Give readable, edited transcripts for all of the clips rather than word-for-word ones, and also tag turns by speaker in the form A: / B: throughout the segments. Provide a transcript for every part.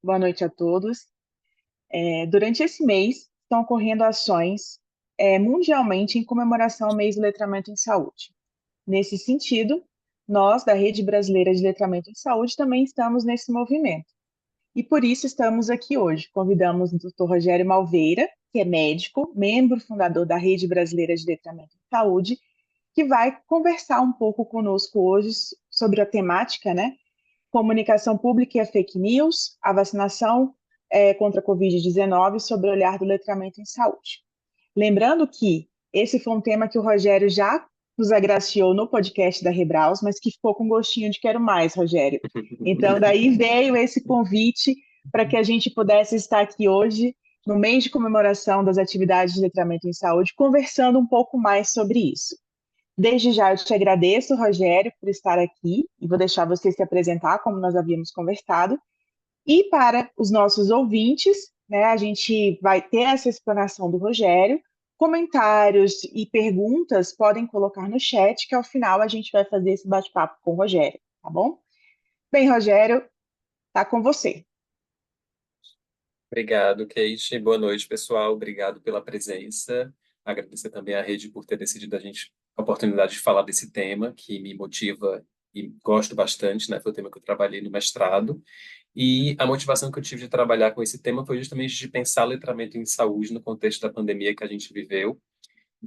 A: Boa noite a todos. Durante esse mês, estão ocorrendo ações mundialmente em comemoração ao mês do letramento em saúde. Nesse sentido, nós, da Rede Brasileira de Letramento em Saúde, também estamos nesse movimento. E por isso estamos aqui hoje. Convidamos o Dr. Rogério Malveira, que é médico, membro fundador da Rede Brasileira de Letramento em Saúde, que vai conversar um pouco conosco hoje sobre a temática, né? Comunicação pública e a fake news, a vacinação contra a Covid-19 sob o olhar do letramento em saúde. Lembrando que esse foi um tema que o Rogério já nos agraciou no podcast da Rebraus, mas que ficou com gostinho de quero mais, Rogério. Então, daí veio esse convite para que a gente pudesse estar aqui hoje, no mês de comemoração das atividades de letramento em saúde, conversando um pouco mais sobre isso. Desde já eu te agradeço, Rogério, por estar aqui e vou deixar você se apresentar, como nós havíamos conversado. E para os nossos ouvintes, né, a gente vai ter essa explanação do Rogério. Comentários e perguntas podem colocar no chat, que ao final a gente vai fazer esse bate-papo com o Rogério, tá bom? Bem, Rogério, tá com você.
B: Obrigado, Kate. Boa noite, pessoal. Obrigado pela presença. Agradecer também à rede por ter decidido a oportunidade de falar desse tema, que me motiva e gosto bastante, né? Foi o tema que eu trabalhei no mestrado. E a motivação que eu tive de trabalhar com esse tema foi justamente de pensar letramento em saúde no contexto da pandemia que a gente viveu.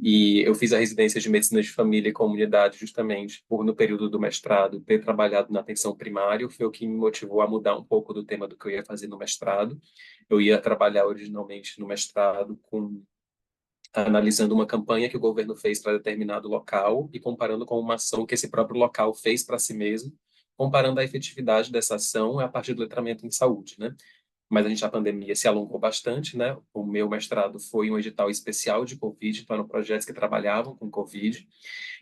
B: E eu fiz a residência de medicina de família e comunidade justamente por, no período do mestrado, ter trabalhado na atenção primária, foi o que me motivou a mudar um pouco do tema do que eu ia fazer no mestrado. Eu ia trabalhar originalmente no mestrado analisando uma campanha que o governo fez para determinado local e comparando com uma ação que esse próprio local fez para si mesmo, comparando a efetividade dessa ação a partir do letramento em saúde, né? Mas a pandemia se alongou bastante, né? O meu mestrado foi um edital especial de Covid, então eram projetos que trabalhavam com Covid.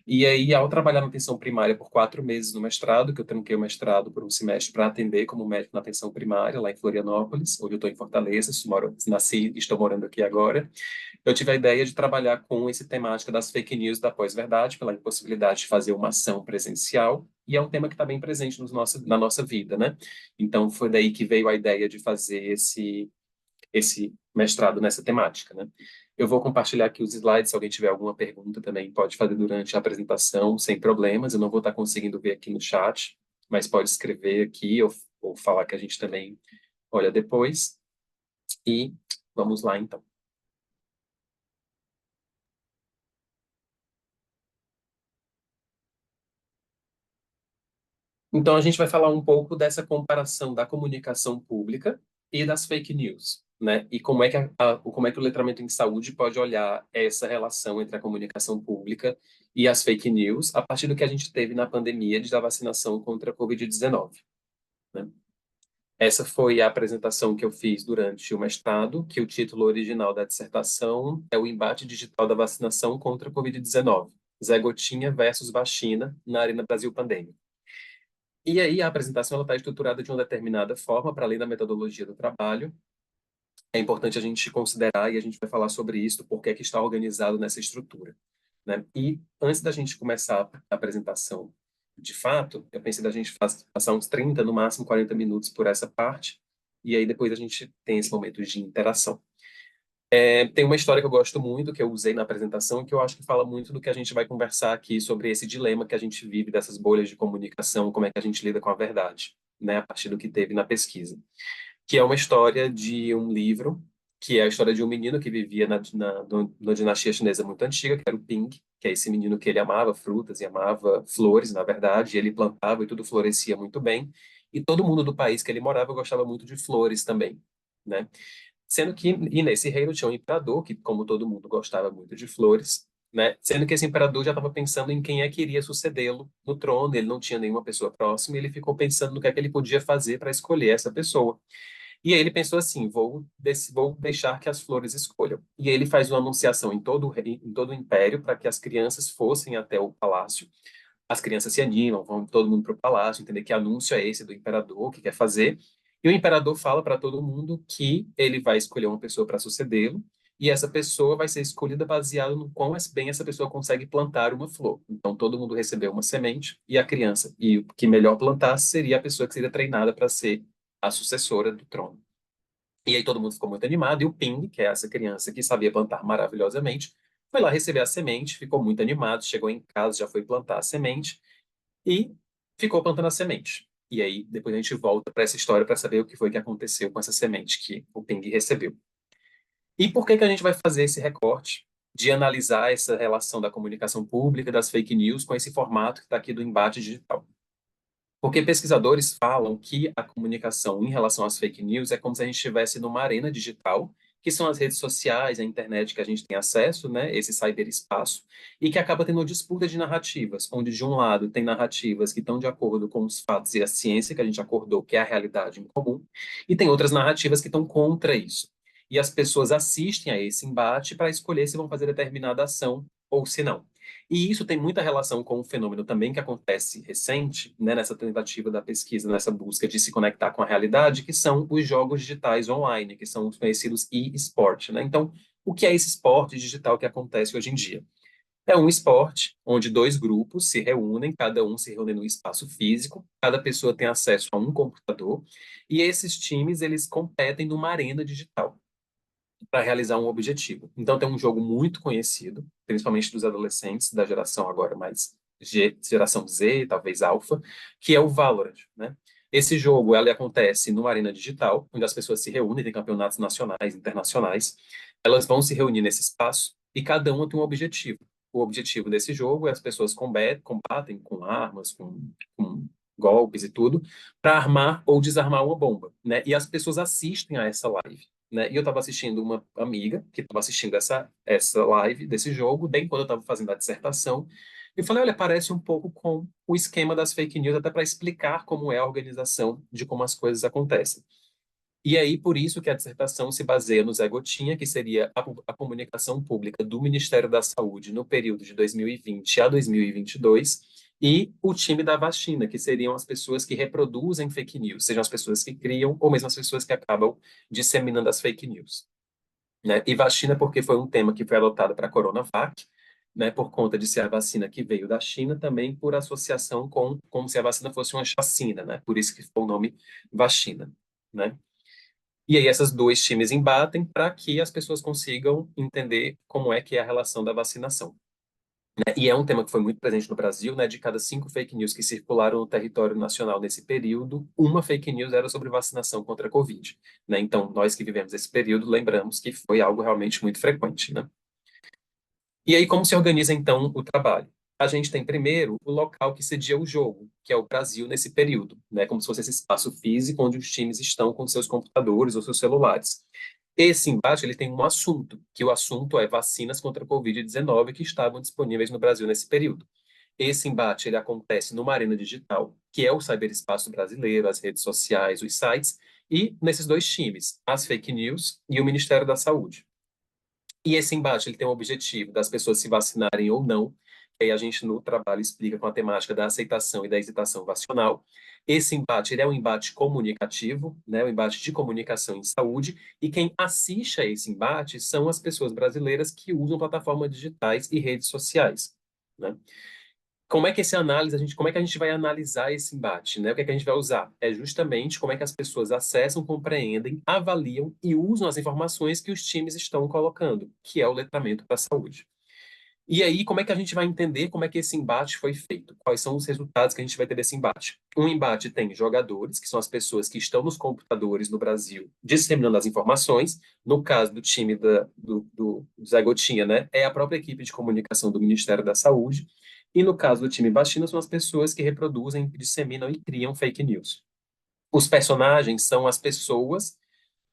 B: E aí, ao trabalhar na atenção primária por 4 meses no mestrado, que eu tranquei o mestrado por um semestre para atender como médico na atenção primária, lá em Florianópolis, hoje eu estou em Fortaleza, nasci e estou morando aqui agora, eu tive a ideia de trabalhar com essa temática das fake news da pós-verdade, pela impossibilidade de fazer uma ação presencial, e é um tema que está bem presente na nossa vida, né? Então, foi daí que veio a ideia de fazer esse mestrado nessa temática, né? Eu vou compartilhar aqui os slides, se alguém tiver alguma pergunta também pode fazer durante a apresentação, sem problemas, eu não vou estar conseguindo ver aqui no chat, mas pode escrever aqui ou falar que a gente também olha depois. E vamos lá, então. Então, a gente vai falar um pouco dessa comparação da comunicação pública e das fake news, né? E como é que, como é que o letramento em saúde pode olhar essa relação entre a comunicação pública e as fake news a partir do que a gente teve na pandemia da vacinação contra a Covid-19, né? Essa foi a apresentação que eu fiz durante o mestrado, que o título original da dissertação é o embate digital da vacinação contra a Covid-19, Zé Gotinha versus vacina na Arena Brasil Pandêmica. E aí a apresentação está estruturada de uma determinada forma, para além da metodologia do trabalho. É importante a gente considerar, e a gente vai falar sobre isso, porque é que está organizado nessa estrutura, né? E antes da gente começar a apresentação, de fato, eu pensei da gente passar uns 30, no máximo 40 minutos por essa parte, e aí depois a gente tem esse momento de interação. Tem uma história que eu gosto muito, que eu usei na apresentação, que eu acho que fala muito do que a gente vai conversar aqui sobre esse dilema que a gente vive dessas bolhas de comunicação, como é que a gente lida com a verdade, né, a partir do que teve na pesquisa. Que é uma história de um livro, que é a história de um menino que vivia na dinastia chinesa muito antiga, que era o Ping, que é esse menino que ele amava frutas e amava flores, na verdade, e ele plantava e tudo florescia muito bem, e todo mundo do país que ele morava gostava muito de flores também, né? Sendo que, e nesse reino tinha um imperador, que, como todo mundo, gostava muito de flores, né? Sendo que esse imperador já estava pensando em quem é que iria sucedê-lo no trono, ele não tinha nenhuma pessoa próxima, e ele ficou pensando no que é que ele podia fazer para escolher essa pessoa. E aí ele pensou assim, vou deixar que as flores escolham. E aí ele faz uma anunciação em todo o império para que as crianças fossem até o palácio. As crianças se animam, vão todo mundo para o palácio, entender que anúncio é esse do imperador, o que quer fazer. E o imperador fala para todo mundo que ele vai escolher uma pessoa para sucedê-lo, e essa pessoa vai ser escolhida baseado no quão bem essa pessoa consegue plantar uma flor. Então todo mundo recebeu uma semente, e a criança, e o que melhor plantasse seria a pessoa que seria treinada para ser a sucessora do trono. E aí todo mundo ficou muito animado, e o Ping, que é essa criança que sabia plantar maravilhosamente, foi lá receber a semente, ficou muito animado, chegou em casa, já foi plantar a semente, e ficou plantando a semente. E aí depois a gente volta para essa história para saber o que foi que aconteceu com essa semente que o Ping recebeu. E por que que a gente vai fazer esse recorte de analisar essa relação da comunicação pública, das fake news, com esse formato que está aqui do embate digital? Porque pesquisadores falam que a comunicação em relação às fake news é como se a gente estivesse numa arena digital, que são as redes sociais, a internet que a gente tem acesso, né, esse cyberespaço, e que acaba tendo uma disputa de narrativas, onde de um lado tem narrativas que estão de acordo com os fatos e a ciência que a gente acordou, que é a realidade em comum, e tem outras narrativas que estão contra isso. E as pessoas assistem a esse embate para escolher se vão fazer determinada ação ou se não. E isso tem muita relação com um fenômeno também que acontece recente, né, nessa tentativa da pesquisa, nessa busca de se conectar com a realidade, que são os jogos digitais online, que são os conhecidos e-sport, né? Então, o que é esse esporte digital que acontece hoje em dia? É um esporte onde dois grupos se reúnem, cada um se reúne num espaço físico, cada pessoa tem acesso a um computador, e esses times, eles competem numa arena digital para realizar um objetivo. Então, tem um jogo muito conhecido, principalmente dos adolescentes da geração agora mais geração Z, talvez alfa, que é o Valorant, né? Esse jogo, ele acontece numa arena digital, onde as pessoas se reúnem, tem campeonatos nacionais, internacionais. Elas vão se reunir nesse espaço e cada uma tem um objetivo. O objetivo desse jogo é as pessoas combatem com armas, com golpes e tudo, para armar ou desarmar uma bomba, né? E as pessoas assistem a essa live, né? E eu estava assistindo uma amiga que estava assistindo essa live desse jogo, bem quando eu estava fazendo a dissertação, e falei, olha, parece um pouco com o esquema das fake news, até para explicar como é a organização de como as coisas acontecem. E aí, por isso que a dissertação se baseia no Zé Gotinha, que seria a comunicação pública do Ministério da Saúde no período de 2020 a 2022, e o time da vacina, que seriam as pessoas que reproduzem fake news, sejam as pessoas que criam ou mesmo as pessoas que acabam disseminando as fake news, né? E vacina porque foi um tema que foi adotado para a Coronavac, né, por conta de ser a vacina que veio da China, também por associação com como se a vacina fosse uma chacina, né? Por isso que foi o nome vacina, né? E aí esses dois times embatem para que as pessoas consigam entender como é que é a relação da vacinação, né? E é um tema que foi muito presente no Brasil, né? De cada 5 fake news que circularam no território nacional nesse período, uma fake news era sobre vacinação contra a Covid, né? Então, nós que vivemos esse período, lembramos que foi algo realmente muito frequente, né? E aí, como se organiza, então, o trabalho? A gente tem primeiro o local que cedia o jogo, que é o Brasil nesse período, né? Como se fosse esse espaço físico onde os times estão com seus computadores ou seus celulares. Esse embate ele tem um assunto, que o assunto é vacinas contra a Covid-19 que estavam disponíveis no Brasil nesse período. Esse embate ele acontece numa arena digital, que é o ciberespaço brasileiro, as redes sociais, os sites, e nesses dois times, as fake news e o Ministério da Saúde. E esse embate ele tem o objetivo das pessoas se vacinarem ou não. E aí a gente no trabalho explica com a temática da aceitação e da hesitação vacinal. Esse embate ele é um embate comunicativo, né, um embate de comunicação em saúde, e quem assiste a esse embate são as pessoas brasileiras que usam plataformas digitais e redes sociais, né? Como é que esse análise, como é que a gente vai analisar esse embate, né? O que é que a gente vai usar? É justamente como é que as pessoas acessam, compreendem, avaliam e usam as informações que os times estão colocando, que é o letramento da saúde. E aí, como é que a gente vai entender como é que esse embate foi feito? Quais são os resultados que a gente vai ter desse embate? Um embate tem jogadores, que são as pessoas que estão nos computadores no Brasil disseminando as informações. No caso do time do Zé Gotinha, né, é a própria equipe de comunicação do Ministério da Saúde. E no caso do time Vacina, são as pessoas que reproduzem, disseminam e criam fake news. Os personagens são as pessoas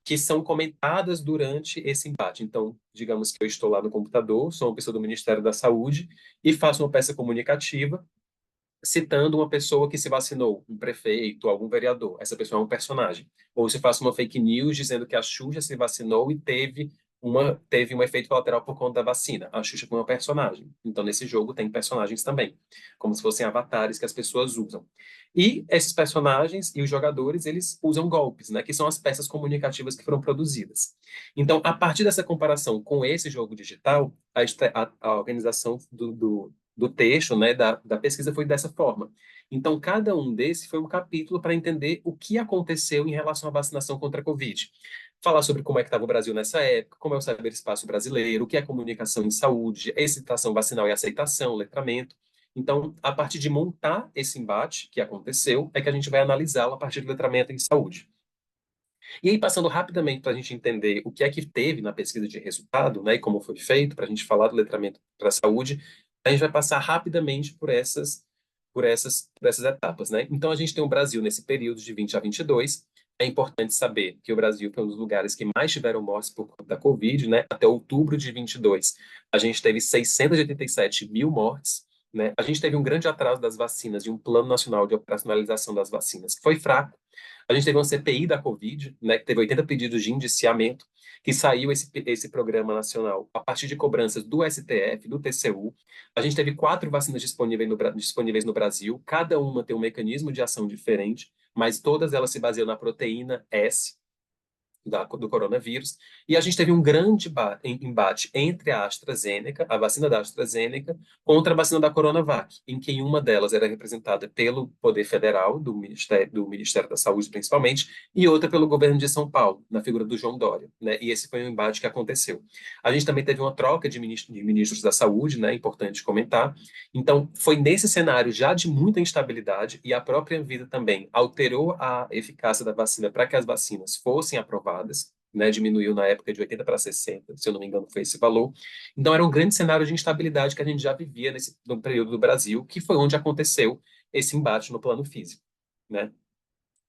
B: que são comentadas durante esse embate. Então, digamos que eu estou lá no computador, sou uma pessoa do Ministério da Saúde e faço uma peça comunicativa citando uma pessoa que se vacinou, um prefeito, algum vereador. Essa pessoa é um personagem. Ou se faço uma fake news dizendo que a Xuxa se vacinou e teve um efeito colateral por conta da vacina. A Xuxa foi uma personagem. Então, nesse jogo tem personagens também, como se fossem avatares que as pessoas usam. E esses personagens e os jogadores, eles usam golpes, né, que são as peças comunicativas que foram produzidas. Então, a partir dessa comparação com esse jogo digital, a organização do texto, né, da pesquisa foi dessa forma. Então, cada um desses foi um capítulo para entender o que aconteceu em relação à vacinação contra a Covid. Falar sobre como é que estava o Brasil nessa época, como é o cyberespaço brasileiro, o que é comunicação em saúde, excitação vacinal e aceitação, letramento. Então, a partir de montar esse embate que aconteceu, é que a gente vai analisá-lo a partir do letramento em saúde. E aí, passando rapidamente para a gente entender o que é que teve na pesquisa de resultado, né, e como foi feito, para a gente falar do letramento para a saúde, a gente vai passar rapidamente por essas etapas, né? Então, a gente tem o Brasil nesse período de 20 a 22. É importante saber que o Brasil foi um dos lugares que mais tiveram mortes por conta da Covid, né? Até outubro de 22, a gente teve 687 mil mortes, né? A gente teve um grande atraso das vacinas e um plano nacional de operacionalização das vacinas que foi fraco. A gente teve uma CPI da Covid, né, que teve 80 pedidos de indiciamento, que saiu esse programa nacional a partir de cobranças do STF, do TCU. A gente teve 4 vacinas disponíveis no Brasil, cada uma tem um mecanismo de ação diferente, mas todas elas se baseiam na proteína S, do coronavírus, e a gente teve um grande embate entre a AstraZeneca, a vacina da AstraZeneca, contra a vacina da Coronavac, em que uma delas era representada pelo Poder Federal, do Ministério da Saúde principalmente, e outra pelo governo de São Paulo, na figura do João Dória, né? E esse foi um embate que aconteceu. A gente também teve uma troca de ministros da Saúde, né? Importante comentar. Então, foi nesse cenário já de muita instabilidade, e a própria Anvisa também alterou a eficácia da vacina para que as vacinas fossem aprovadas, né, diminuiu na época de 80 para 60, se eu não me engano, foi esse valor. Então, era um grande cenário de instabilidade que a gente já vivia no período do Brasil, que foi onde aconteceu esse embate no plano físico, né?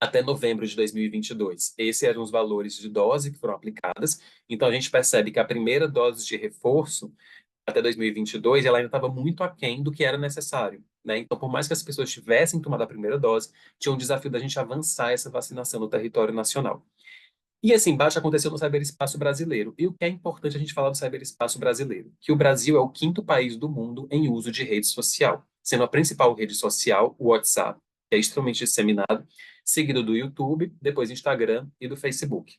B: Até novembro de 2022. Esses eram os valores de dose que foram aplicadas. Então, a gente percebe que a primeira dose de reforço até 2022, ela ainda estava muito aquém do que era necessário, né? Então, por mais que as pessoas tivessem tomado a primeira dose, tinha um desafio da gente avançar essa vacinação no território nacional. E esse embate aconteceu no cyberespaço brasileiro. E o que é importante a gente falar do cyberespaço brasileiro? Que o Brasil é o quinto país do mundo em uso de rede social, sendo a principal rede social o WhatsApp, que é extremamente disseminado, seguido do YouTube, depois Instagram e do Facebook,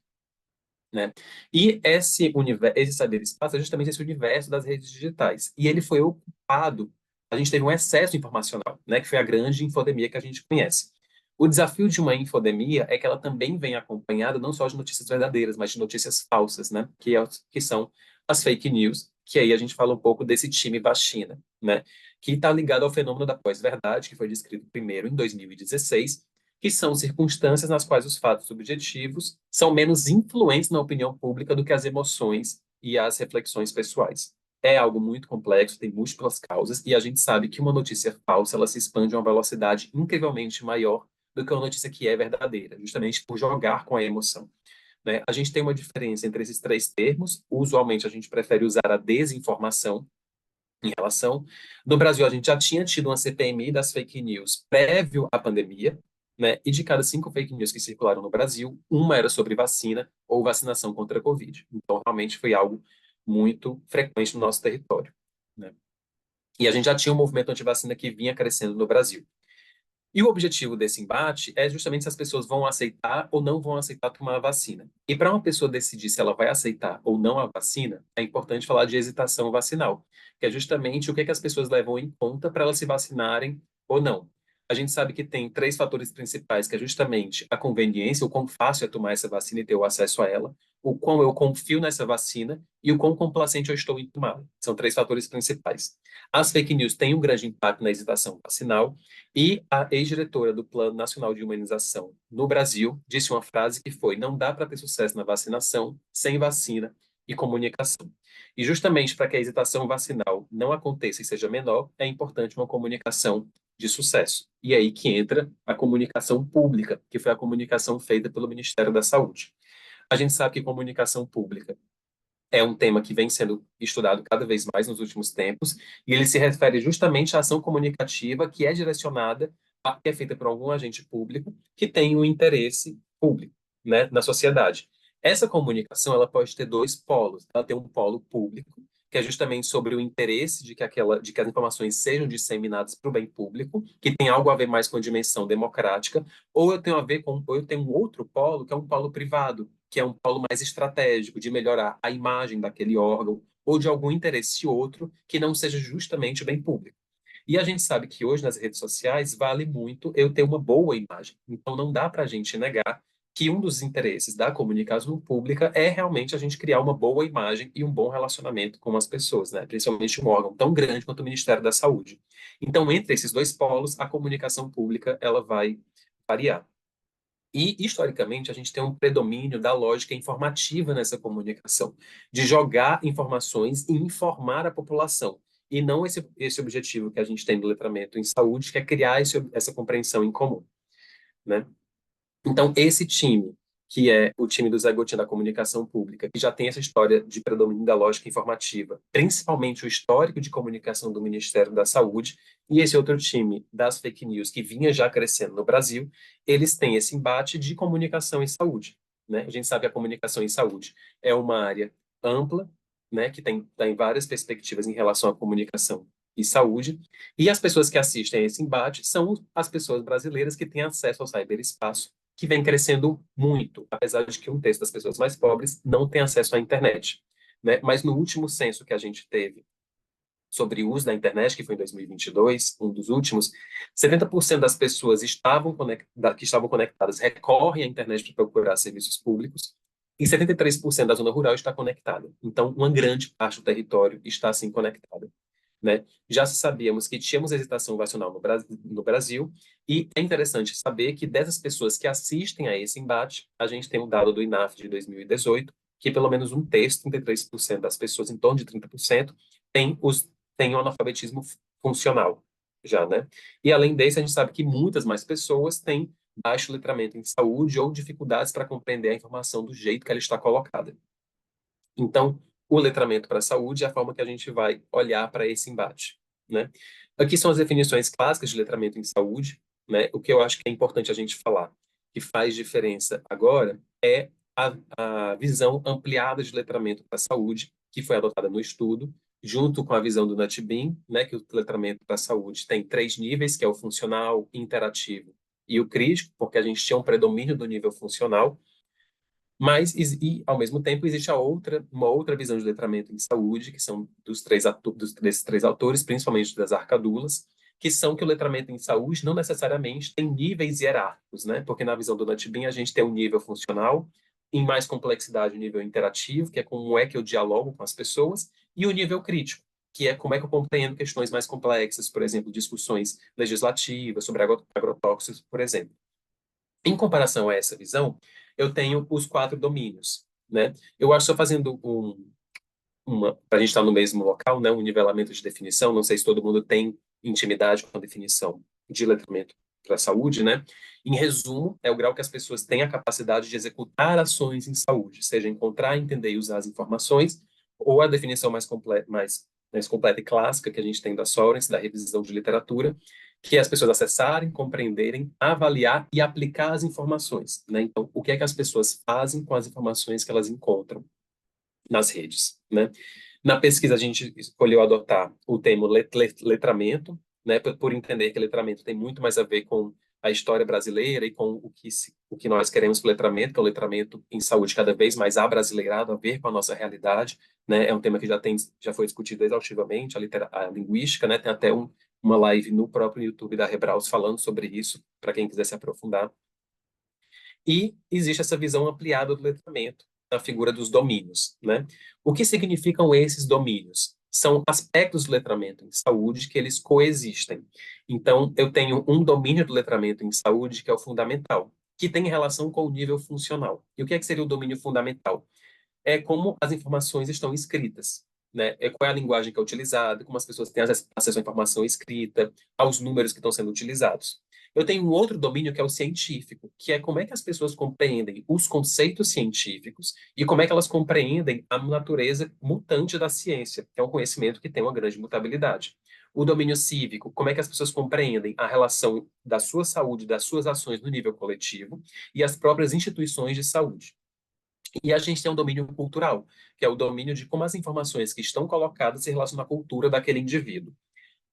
B: né? E esse cyberespaço é justamente esse universo das redes digitais. E ele foi ocupado, a gente teve um excesso informacional, né, que foi a grande infodemia que a gente conhece. O desafio de uma infodemia é que ela também vem acompanhada não só de notícias verdadeiras, mas de notícias falsas, né, que são as fake news, que aí a gente fala um pouco desse time vacina, né, que está ligado ao fenômeno da pós-verdade, que foi descrito primeiro em 2016, que são circunstâncias nas quais os fatos subjetivos são menos influentes na opinião pública do que as emoções e as reflexões pessoais. É algo muito complexo, tem múltiplas causas, e a gente sabe que uma notícia falsa ela se expande a uma velocidade incrivelmente maior do que uma notícia que é verdadeira, justamente por jogar com a emoção, né? A gente tem uma diferença entre esses 3 termos. Usualmente, a gente prefere usar a desinformação em relação. No Brasil, a gente já tinha tido uma CPMI das fake news prévio à pandemia, né? E de cada 5 fake news que circularam no Brasil, uma era sobre vacina ou vacinação contra a Covid. Então, realmente foi algo muito frequente no nosso território, né? E a gente já tinha um movimento anti-vacina que vinha crescendo no Brasil. E o objetivo desse embate é justamente se as pessoas vão aceitar ou não vão aceitar tomar a vacina. E para uma pessoa decidir se ela vai aceitar ou não a vacina, é importante falar de hesitação vacinal, que é justamente o que as pessoas levam em conta para elas se vacinarem ou não. A gente sabe que tem 3 fatores principais, que é justamente a conveniência, o quão fácil é tomar essa vacina e ter o acesso a ela, o quão eu confio nessa vacina e o quão complacente eu estou em tomá-la. São 3 fatores principais. As fake news têm um grande impacto na hesitação vacinal, e a ex-diretora do Plano Nacional de Imunização no Brasil disse uma frase que foi: não dá para ter sucesso na vacinação sem vacina e comunicação. E justamente para que a hesitação vacinal não aconteça e seja menor, é importante uma comunicação de sucesso. E é aí que entra a comunicação pública, que foi a comunicação feita pelo Ministério da Saúde. A gente sabe que comunicação pública é um tema que vem sendo estudado cada vez mais nos últimos tempos, e ele se refere justamente à ação comunicativa que é direcionada, que é feita por algum agente público que tem um interesse público, né, na sociedade. Essa comunicação ela pode ter 2 polos. Ela tem um polo público, que é justamente sobre o interesse de que as informações sejam disseminadas para o bem público, que tem algo a ver mais com a dimensão democrática, ou eu tenho um outro polo, que é um polo privado, que é um polo mais estratégico, de melhorar a imagem daquele órgão ou de algum interesse outro que não seja justamente o bem público. E a gente sabe que hoje nas redes sociais vale muito eu ter uma boa imagem. Então não dá para a gente negar que um dos interesses da comunicação pública é realmente a gente criar uma boa imagem e um bom relacionamento com as pessoas, né? Principalmente um órgão tão grande quanto o Ministério da Saúde. Então, entre esses dois polos, a comunicação pública ela vai variar. E, historicamente, a gente tem um predomínio da lógica informativa nessa comunicação, de jogar informações e informar a população, e não esse objetivo que a gente tem do letramento em saúde, que é criar essa compreensão em comum, né? Então, esse time, que é o time do Zé Gotinha da comunicação pública, que já tem essa história de predomínio da lógica informativa, principalmente o histórico de comunicação do Ministério da Saúde, e esse outro time das fake news, que vinha já crescendo no Brasil, eles têm esse embate de comunicação em saúde, né? A gente sabe que a comunicação em saúde é uma área ampla, né, que tem várias perspectivas em relação à comunicação e saúde, e as pessoas que assistem a esse embate são as pessoas brasileiras que têm acesso ao ciberespaço, que vem crescendo muito, apesar de que um terço das pessoas mais pobres não tem acesso à internet, né? Mas no último censo que a gente teve sobre o uso da internet, que foi em 2022, um dos últimos, 70% das pessoas que estavam conectadas recorrem à internet para procurar serviços públicos, e 73% da zona rural está conectada. Então, uma grande parte do território está assim conectada, né? Já sabíamos que tínhamos hesitação vacinal no Brasil, e é interessante saber que dessas pessoas que assistem a esse embate, a gente tem um dado do INAF de 2018, que pelo menos um terço, 33% das pessoas, em torno de 30%, tem, tem o analfabetismo funcional, já, né? E além desse, a gente sabe que muitas mais pessoas têm baixo letramento em saúde ou dificuldades para compreender a informação do jeito que ela está colocada. Então, o letramento para a saúde é a forma que a gente vai olhar para esse embate, né? Aqui são as definições clássicas de letramento em saúde, né? O que eu acho que é importante a gente falar, que faz diferença agora, é a visão ampliada de letramento para a saúde, que foi adotada no estudo, junto com a visão do NUTBIM, né? Que o letramento para a saúde tem 3 níveis, que é o funcional, interativo e o crítico, porque a gente tinha um predomínio do nível funcional, mas, e, ao mesmo tempo, existe uma outra visão de letramento em saúde, que são desses 3 autores, principalmente das arcadulas, que são que o letramento em saúde não necessariamente tem níveis hierárquicos, né? Porque na visão do NUTBIM a gente tem um nível funcional, em mais complexidade o nível interativo, que é como é que eu dialogo com as pessoas, e o nível crítico, que é como é que eu compreendo questões mais complexas, por exemplo, discussões legislativas sobre agrotóxicos, por exemplo. Em comparação a essa visão, eu tenho os 4 domínios, né? Eu acho, só fazendo para a gente estar no mesmo local, né, um nivelamento de definição, não sei se todo mundo tem intimidade com a definição de letramento para a saúde, né? Em resumo, é o grau que as pessoas têm a capacidade de executar ações em saúde, seja encontrar, entender e usar as informações, ou a definição mais completa e clássica que a gente tem da Sorensen, da revisão de literatura, que é as pessoas acessarem, compreenderem, avaliar e aplicar as informações, né? Então, o que é que as pessoas fazem com as informações que elas encontram nas redes, né? Na pesquisa, a gente escolheu adotar o termo letramento, né, por entender que letramento tem muito mais a ver com a história brasileira e com o que nós queremos com letramento, que é o letramento em saúde cada vez mais abrasileirado, a ver com a nossa realidade, né? É um tema que já foi discutido exaustivamente, a linguística, né? Tem até uma live no próprio YouTube da Rebraus falando sobre isso, para quem quiser se aprofundar. E existe essa visão ampliada do letramento, na figura dos domínios, né? O que significam esses domínios? São aspectos do letramento em saúde que eles coexistem. Então, eu tenho um domínio do letramento em saúde que é o fundamental, que tem relação com o nível funcional. E o que é que seria o domínio fundamental? É como as informações estão escritas, né? É qual é a linguagem que é utilizada, como as pessoas têm acesso à informação escrita, aos números que estão sendo utilizados. Eu tenho um outro domínio que é o científico, que é como é que as pessoas compreendem os conceitos científicos e como é que elas compreendem a natureza mutante da ciência, que é um conhecimento que tem uma grande mutabilidade. O domínio cívico, como é que as pessoas compreendem a relação da sua saúde, das suas ações no nível coletivo e as próprias instituições de saúde. E a gente tem um domínio cultural, que é o domínio de como as informações que estão colocadas se relacionam à cultura daquele indivíduo.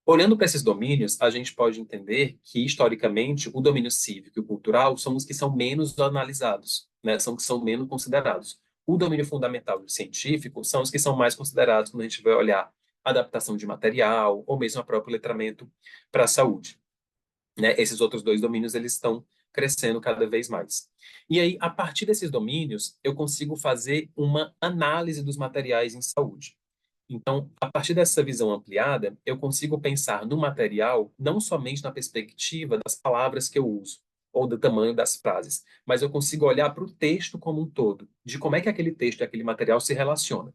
B: Olhando para esses domínios, a gente pode entender que, historicamente, o domínio cívico e o cultural são os que são menos analisados, né? São os que são menos considerados. O domínio fundamental e o científico são os que são mais considerados quando a gente vai olhar adaptação de material, ou mesmo o próprio letramento para a saúde, né? Esses outros dois domínios, eles estão crescendo cada vez mais. E aí, a partir desses domínios, eu consigo fazer uma análise dos materiais em saúde. Então, a partir dessa visão ampliada, eu consigo pensar no material não somente na perspectiva das palavras que eu uso ou do tamanho das frases, mas eu consigo olhar para o texto como um todo, de como é que aquele texto e aquele material se relacionam.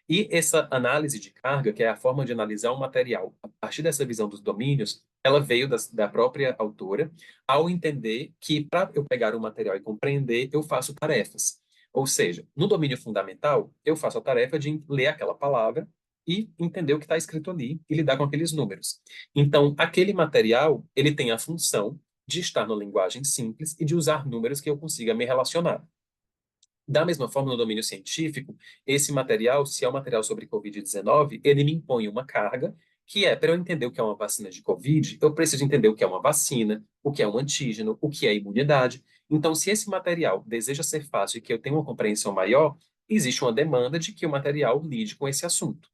B: E essa análise de carga, que é a forma de analisar o material a partir dessa visão dos domínios, ela veio da própria autora ao entender que para eu pegar o material e compreender, eu faço tarefas. Ou seja, no domínio fundamental, eu faço a tarefa de ler aquela palavra e entender o que está escrito ali e lidar com aqueles números. Então, aquele material, ele tem a função de estar na linguagem simples e de usar números que eu consiga me relacionar. Da mesma forma, no domínio científico, esse material, se é um material sobre Covid-19, ele me impõe uma carga, que é, para eu entender o que é uma vacina de Covid, eu preciso entender o que é uma vacina, o que é um antígeno, o que é imunidade. Então, se esse material deseja ser fácil e que eu tenha uma compreensão maior, existe uma demanda de que o material lide com esse assunto.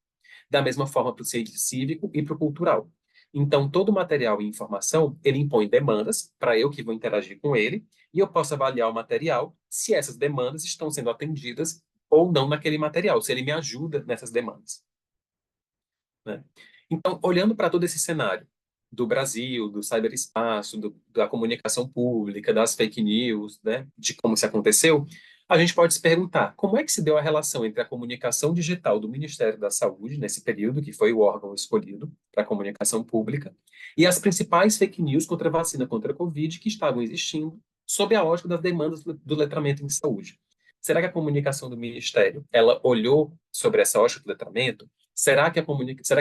B: Da mesma forma para o cientista cívico e para o cultural. Então, todo material e informação, ele impõe demandas para eu que vou interagir com ele, e eu posso avaliar o material se essas demandas estão sendo atendidas ou não naquele material, se ele me ajuda nessas demandas, né? Então, olhando para todo esse cenário do Brasil, do cyberespaço, da comunicação pública, das fake news, né, de como se aconteceu, a gente pode se perguntar como é que se deu a relação entre a comunicação digital do Ministério da Saúde, nesse período, que foi o órgão escolhido para a comunicação pública, e as principais fake news contra a vacina contra a Covid que estavam existindo, sob a ótica das demandas do letramento em saúde. Será que a comunicação do Ministério, ela olhou sobre essa ótica do letramento? Será que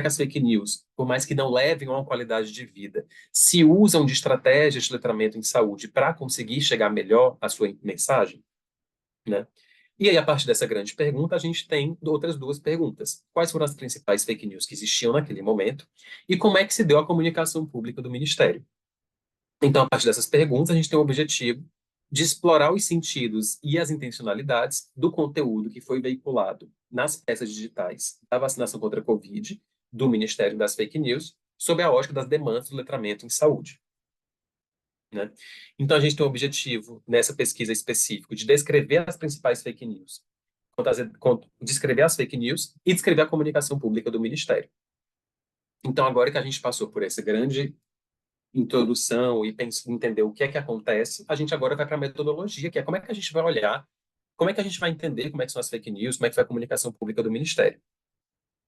B: as fake news, por mais que não levem a uma qualidade de vida, se usam de estratégias de letramento em saúde para conseguir chegar melhor à sua mensagem, né? E aí, a partir dessa grande pergunta, a gente tem outras duas perguntas. Quais foram as principais fake news que existiam naquele momento? E como é que se deu a comunicação pública do Ministério? Então, a partir dessas perguntas, a gente tem o objetivo de explorar os sentidos e as intencionalidades do conteúdo que foi veiculado nas peças digitais da vacinação contra a Covid, do Ministério das Fake News, sob a ótica das demandas do letramento em saúde, né? Então, a gente tem o objetivo, nessa pesquisa específica, de descrever as principais fake news, descrever as fake news e descrever a comunicação pública do Ministério. Então, agora que a gente passou por essa grande introdução e entender o que é que acontece, a gente agora vai para a metodologia, que é como é que a gente vai olhar, como é que a gente vai entender como é que são as fake news, como é que foi a comunicação pública do Ministério.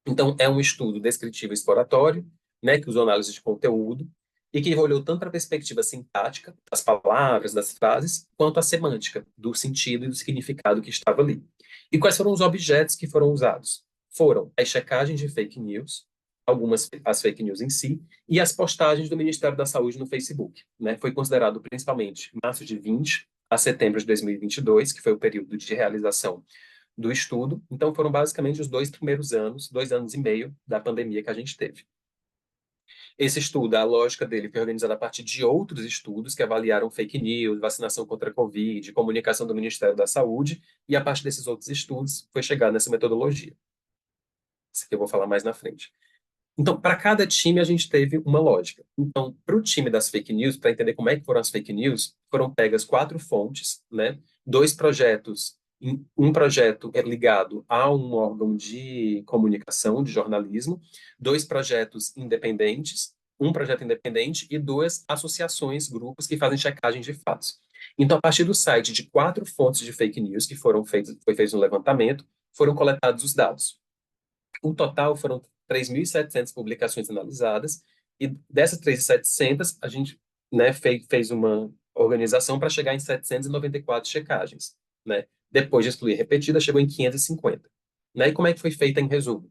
B: Então, é um estudo descritivo e exploratório, né, que usou análise de conteúdo e que olhou tanto para a perspectiva sintática, das palavras, das frases, quanto a semântica, do sentido e do significado que estava ali. E quais foram os objetos que foram usados? Foram as checagens de fake news, algumas as fake news em si, e as postagens do Ministério da Saúde no Facebook, né? Foi considerado principalmente março de 20 a setembro de 2022, que foi o período de realização do estudo. Então, foram basicamente os 2 primeiros anos, 2 anos e meio da pandemia que a gente teve. Esse estudo, a lógica dele foi organizada a partir de outros estudos que avaliaram fake news, vacinação contra a Covid, comunicação do Ministério da Saúde, e a partir desses outros estudos foi chegado nessa metodologia. Isso aqui eu vou falar mais na frente. Então, para cada time, a gente teve uma lógica. Então, para o time das fake news, para entender como é que foram as fake news, foram pegas 4 fontes, né? 2 projetos, um projeto é ligado a um órgão de comunicação, de jornalismo, 2 projetos independentes, um projeto independente e 2 associações, grupos que fazem checagem de fatos. Então, a partir do site de 4 fontes de fake news que foi feito um levantamento, foram coletados os dados. O total foram 3.700 publicações analisadas, e dessas 3.700, a gente, né, fez uma organização para chegar em 794 checagens, né? Depois de excluir repetida, chegou em 550. Né? E como é que foi feita em resumo?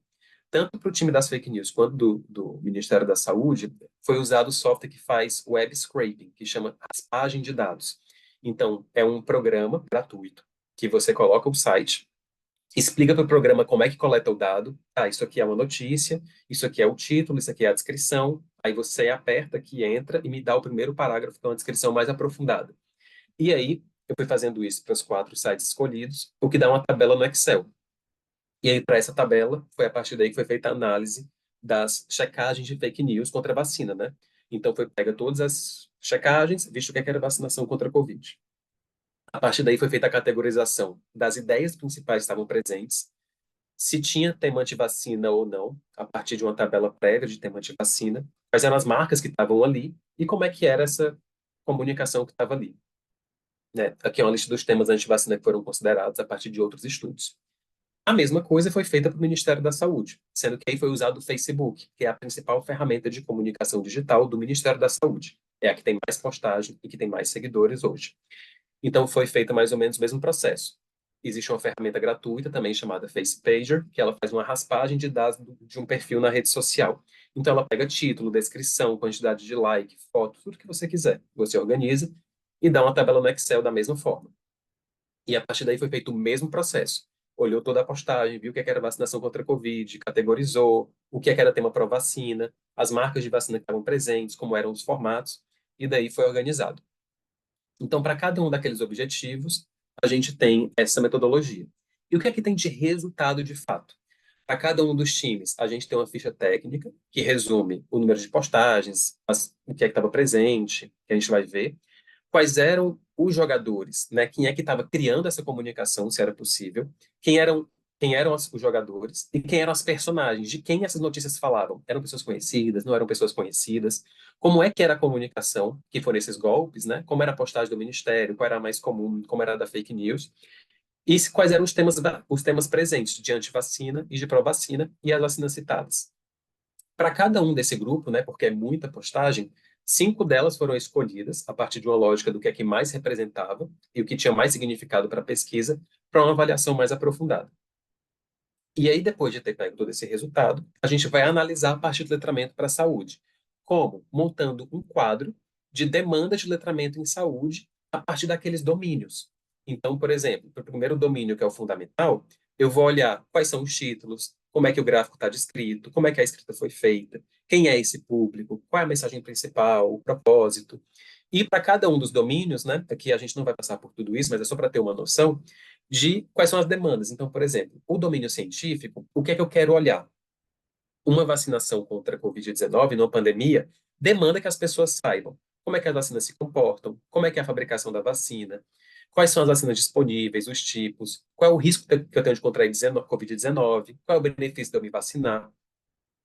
B: Tanto para o time das fake news quanto do Ministério da Saúde, foi usado o software que faz web scraping, que chama raspagem de dados. Então, é um programa gratuito que você coloca o site, explica para o programa como é que coleta o dado. Ah, isso aqui é uma notícia, isso aqui é o título, isso aqui é a descrição. Aí você aperta aqui, entra e me dá o primeiro parágrafo, que é uma descrição mais aprofundada. E aí, eu fui fazendo isso para os 4 sites escolhidos, o que dá uma tabela no Excel. E aí, para essa tabela, foi a partir daí que foi feita a análise das checagens de fake news contra a vacina, né? Então foi pega todas as checagens, visto o que era vacinação contra a Covid. A partir daí foi feita a categorização das ideias principais que estavam presentes, se tinha tema antivacina ou não, a partir de uma tabela prévia de tema antivacina, quais eram as marcas que estavam ali e como é que era essa comunicação que estava ali. Né? Aqui é uma lista dos temas antivacina que foram considerados a partir de outros estudos. A mesma coisa foi feita para o Ministério da Saúde, sendo que aí foi usado o Facebook, que é a principal ferramenta de comunicação digital do Ministério da Saúde. É a que tem mais postagem e que tem mais seguidores hoje. Então foi feito mais ou menos o mesmo processo. Existe uma ferramenta gratuita também chamada FacePager, que ela faz uma raspagem de dados de um perfil na rede social. Então ela pega título, descrição, quantidade de like, foto, tudo que você quiser. Você organiza e dá uma tabela no Excel da mesma forma. E a partir daí foi feito o mesmo processo. Olhou toda a postagem, viu o que era vacinação contra a Covid, categorizou o que era tema pró-vacina, as marcas de vacina que estavam presentes, como eram os formatos, e daí foi organizado. Então, para cada um daqueles objetivos, a gente tem essa metodologia. E o que é que tem de resultado de fato? Para cada um dos times, a gente tem uma ficha técnica que resume o número de postagens, o que é que estava presente, que a gente vai ver, quais eram os jogadores, né? Quem é que estava criando essa comunicação, se era possível, quem eram os jogadores e quem eram as personagens, de quem essas notícias falavam. Eram pessoas conhecidas, não eram pessoas conhecidas? Como é que era a comunicação, que foram esses golpes, né? Como era a postagem do ministério, qual era a mais comum, como era a da fake news, e quais eram os temas presentes de antivacina e de pró-vacina e as vacinas citadas. Para cada um desse grupo, né, porque é muita postagem, 5 delas foram escolhidas a partir de uma lógica do que é que mais representava e o que tinha mais significado para a pesquisa, para uma avaliação mais aprofundada. E aí, depois de ter pego todo esse resultado, a gente vai analisar a partir do letramento para a saúde. Como? Montando um quadro de demanda de letramento em saúde a partir daqueles domínios. Então, por exemplo, para o primeiro domínio, que é o fundamental, eu vou olhar quais são os títulos, como é que o gráfico está descrito, como é que a escrita foi feita, quem é esse público, qual é a mensagem principal, o propósito. E para cada um dos domínios, né, aqui a gente não vai passar por tudo isso, mas é só para ter uma noção, de quais são as demandas. Então, por exemplo, o domínio científico, o que é que eu quero olhar? Uma vacinação contra a Covid-19, numa pandemia, demanda que as pessoas saibam como é que as vacinas se comportam, como é que é a fabricação da vacina, quais são as vacinas disponíveis, os tipos, qual é o risco que eu tenho de contrair Covid-19, qual é o benefício de eu me vacinar.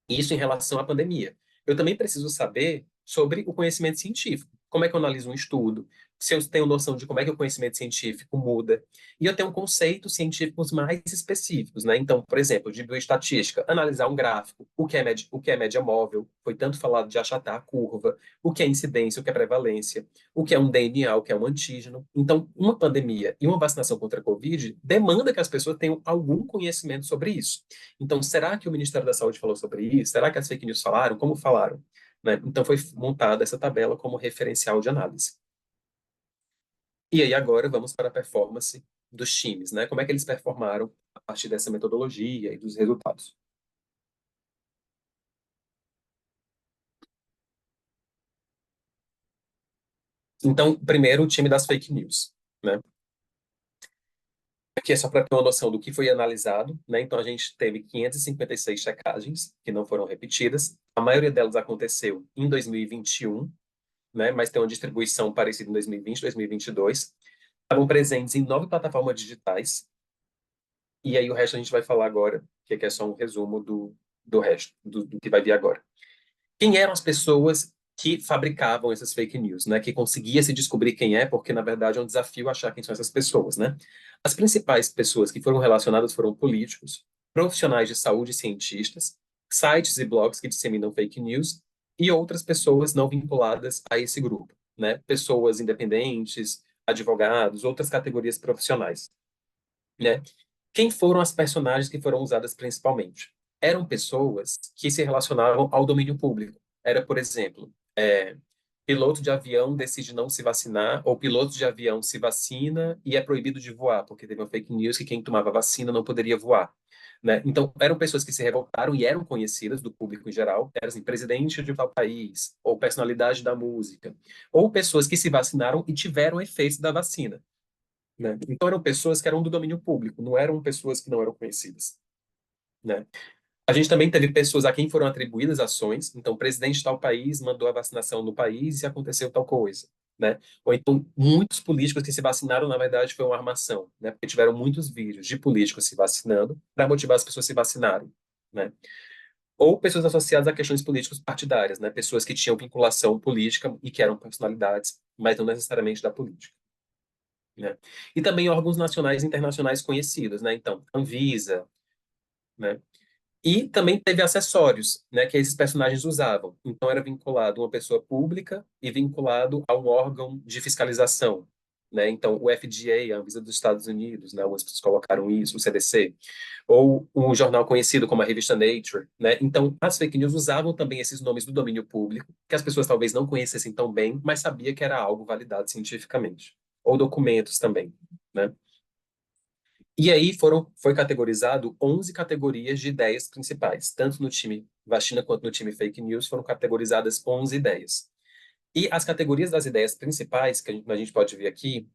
B: Isso em relação à pandemia. Eu também preciso saber sobre o conhecimento científico. Como é que eu analiso um estudo? Se eu tenho noção de como é que o conhecimento científico muda. E eu tenho conceitos científicos mais específicos, né? Então, por exemplo, de bioestatística, analisar um gráfico, o que é média móvel, foi tanto falado de achatar a curva, o que é incidência, o que é prevalência, o que é um DNA, o que é um antígeno. Então, uma pandemia e uma vacinação contra a Covid demanda que as pessoas tenham algum conhecimento sobre isso. Então, será que o Ministério da Saúde falou sobre isso? Será que as fake news falaram? Como falaram? Né? Então, foi montada essa tabela como referencial de análise. E aí, agora, vamos para a performance dos times, né? Como é que eles performaram a partir dessa metodologia e dos resultados. Então, primeiro, o time das fake news, né? Aqui é só para ter uma noção do que foi analisado, né? Então, a gente teve 556 checagens que não foram repetidas. A maioria delas aconteceu em 2021, né? Mas tem uma distribuição parecida em 2020, 2022. Estavam presentes em 9 plataformas digitais. E aí o resto a gente vai falar agora, que aqui é só um resumo do resto, do que vai vir agora. Quem eram as pessoas que fabricavam essas fake news, né? Que conseguia se descobrir quem é, porque na verdade é um desafio achar quem são essas pessoas, né? As principais pessoas que foram relacionadas foram políticos, profissionais de saúde e cientistas, sites e blogs que disseminam fake news e outras pessoas não vinculadas a esse grupo, né? Pessoas independentes, advogados, outras categorias profissionais, né? Quem foram as personagens que foram usadas principalmente? Eram pessoas que se relacionavam ao domínio público. Era, por exemplo, piloto de avião decide não se vacinar, ou piloto de avião se vacina e é proibido de voar, porque teve uma fake news que quem tomava vacina não poderia voar. Né? Então, eram pessoas que se revoltaram e eram conhecidas do público em geral, eram assim, presidente de tal país, ou personalidade da música, ou pessoas que se vacinaram e tiveram efeitos da vacina. Né? Então eram pessoas que eram do domínio público, não eram pessoas que não eram conhecidas. Né? A gente também teve pessoas a quem foram atribuídas ações, então o presidente de tal país mandou a vacinação no país e aconteceu tal coisa, né? Ou então muitos políticos que se vacinaram, na verdade, foi uma armação, né? Porque tiveram muitos vídeos de políticos se vacinando para motivar as pessoas a se vacinarem, né? Ou pessoas associadas a questões políticos partidárias, né? Pessoas que tinham vinculação política e que eram personalidades, mas não necessariamente da política, né? E também órgãos nacionais e internacionais conhecidos, né? Então, Anvisa, né? E também teve acessórios, né, que esses personagens usavam. Então era vinculado a uma pessoa pública e vinculado a um órgão de fiscalização, né? Então o FDA, a Anvisa dos Estados Unidos, né, algumas pessoas colocaram isso, o CDC, ou um jornal conhecido como a revista Nature, né? Então as fake news usavam também esses nomes do domínio público, que as pessoas talvez não conhecessem tão bem, mas sabia que era algo validado cientificamente, ou documentos também, né? E aí foi categorizado 11 categorias de ideias principais. Tanto no time vacina quanto no time fake news foram categorizadas 11 ideias. E as categorias das ideias principais, que a gente pode ver aqui,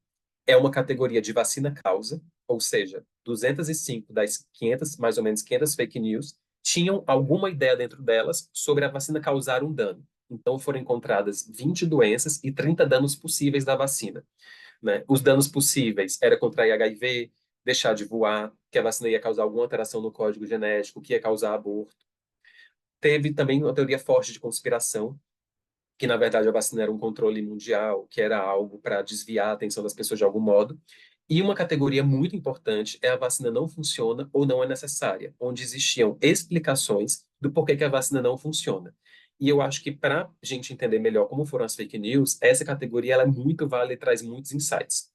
B: é uma categoria de vacina causa, ou seja, 205 das 500, mais ou menos 500 fake news, tinham alguma ideia dentro delas sobre a vacina causar um dano. Então foram encontradas 20 doenças e 30 danos possíveis da vacina, né? Os danos possíveis era contrair HIV, deixar de voar, que a vacina ia causar alguma alteração no código genético, que ia causar aborto. Teve também uma teoria forte de conspiração, que na verdade a vacina era um controle mundial, que era algo para desviar a atenção das pessoas de algum modo. E uma categoria muito importante é a vacina não funciona ou não é necessária, onde existiam explicações do porquê que a vacina não funciona. E eu acho que para a gente entender melhor como foram as fake news, essa categoria ela é muito válida e traz muitos insights.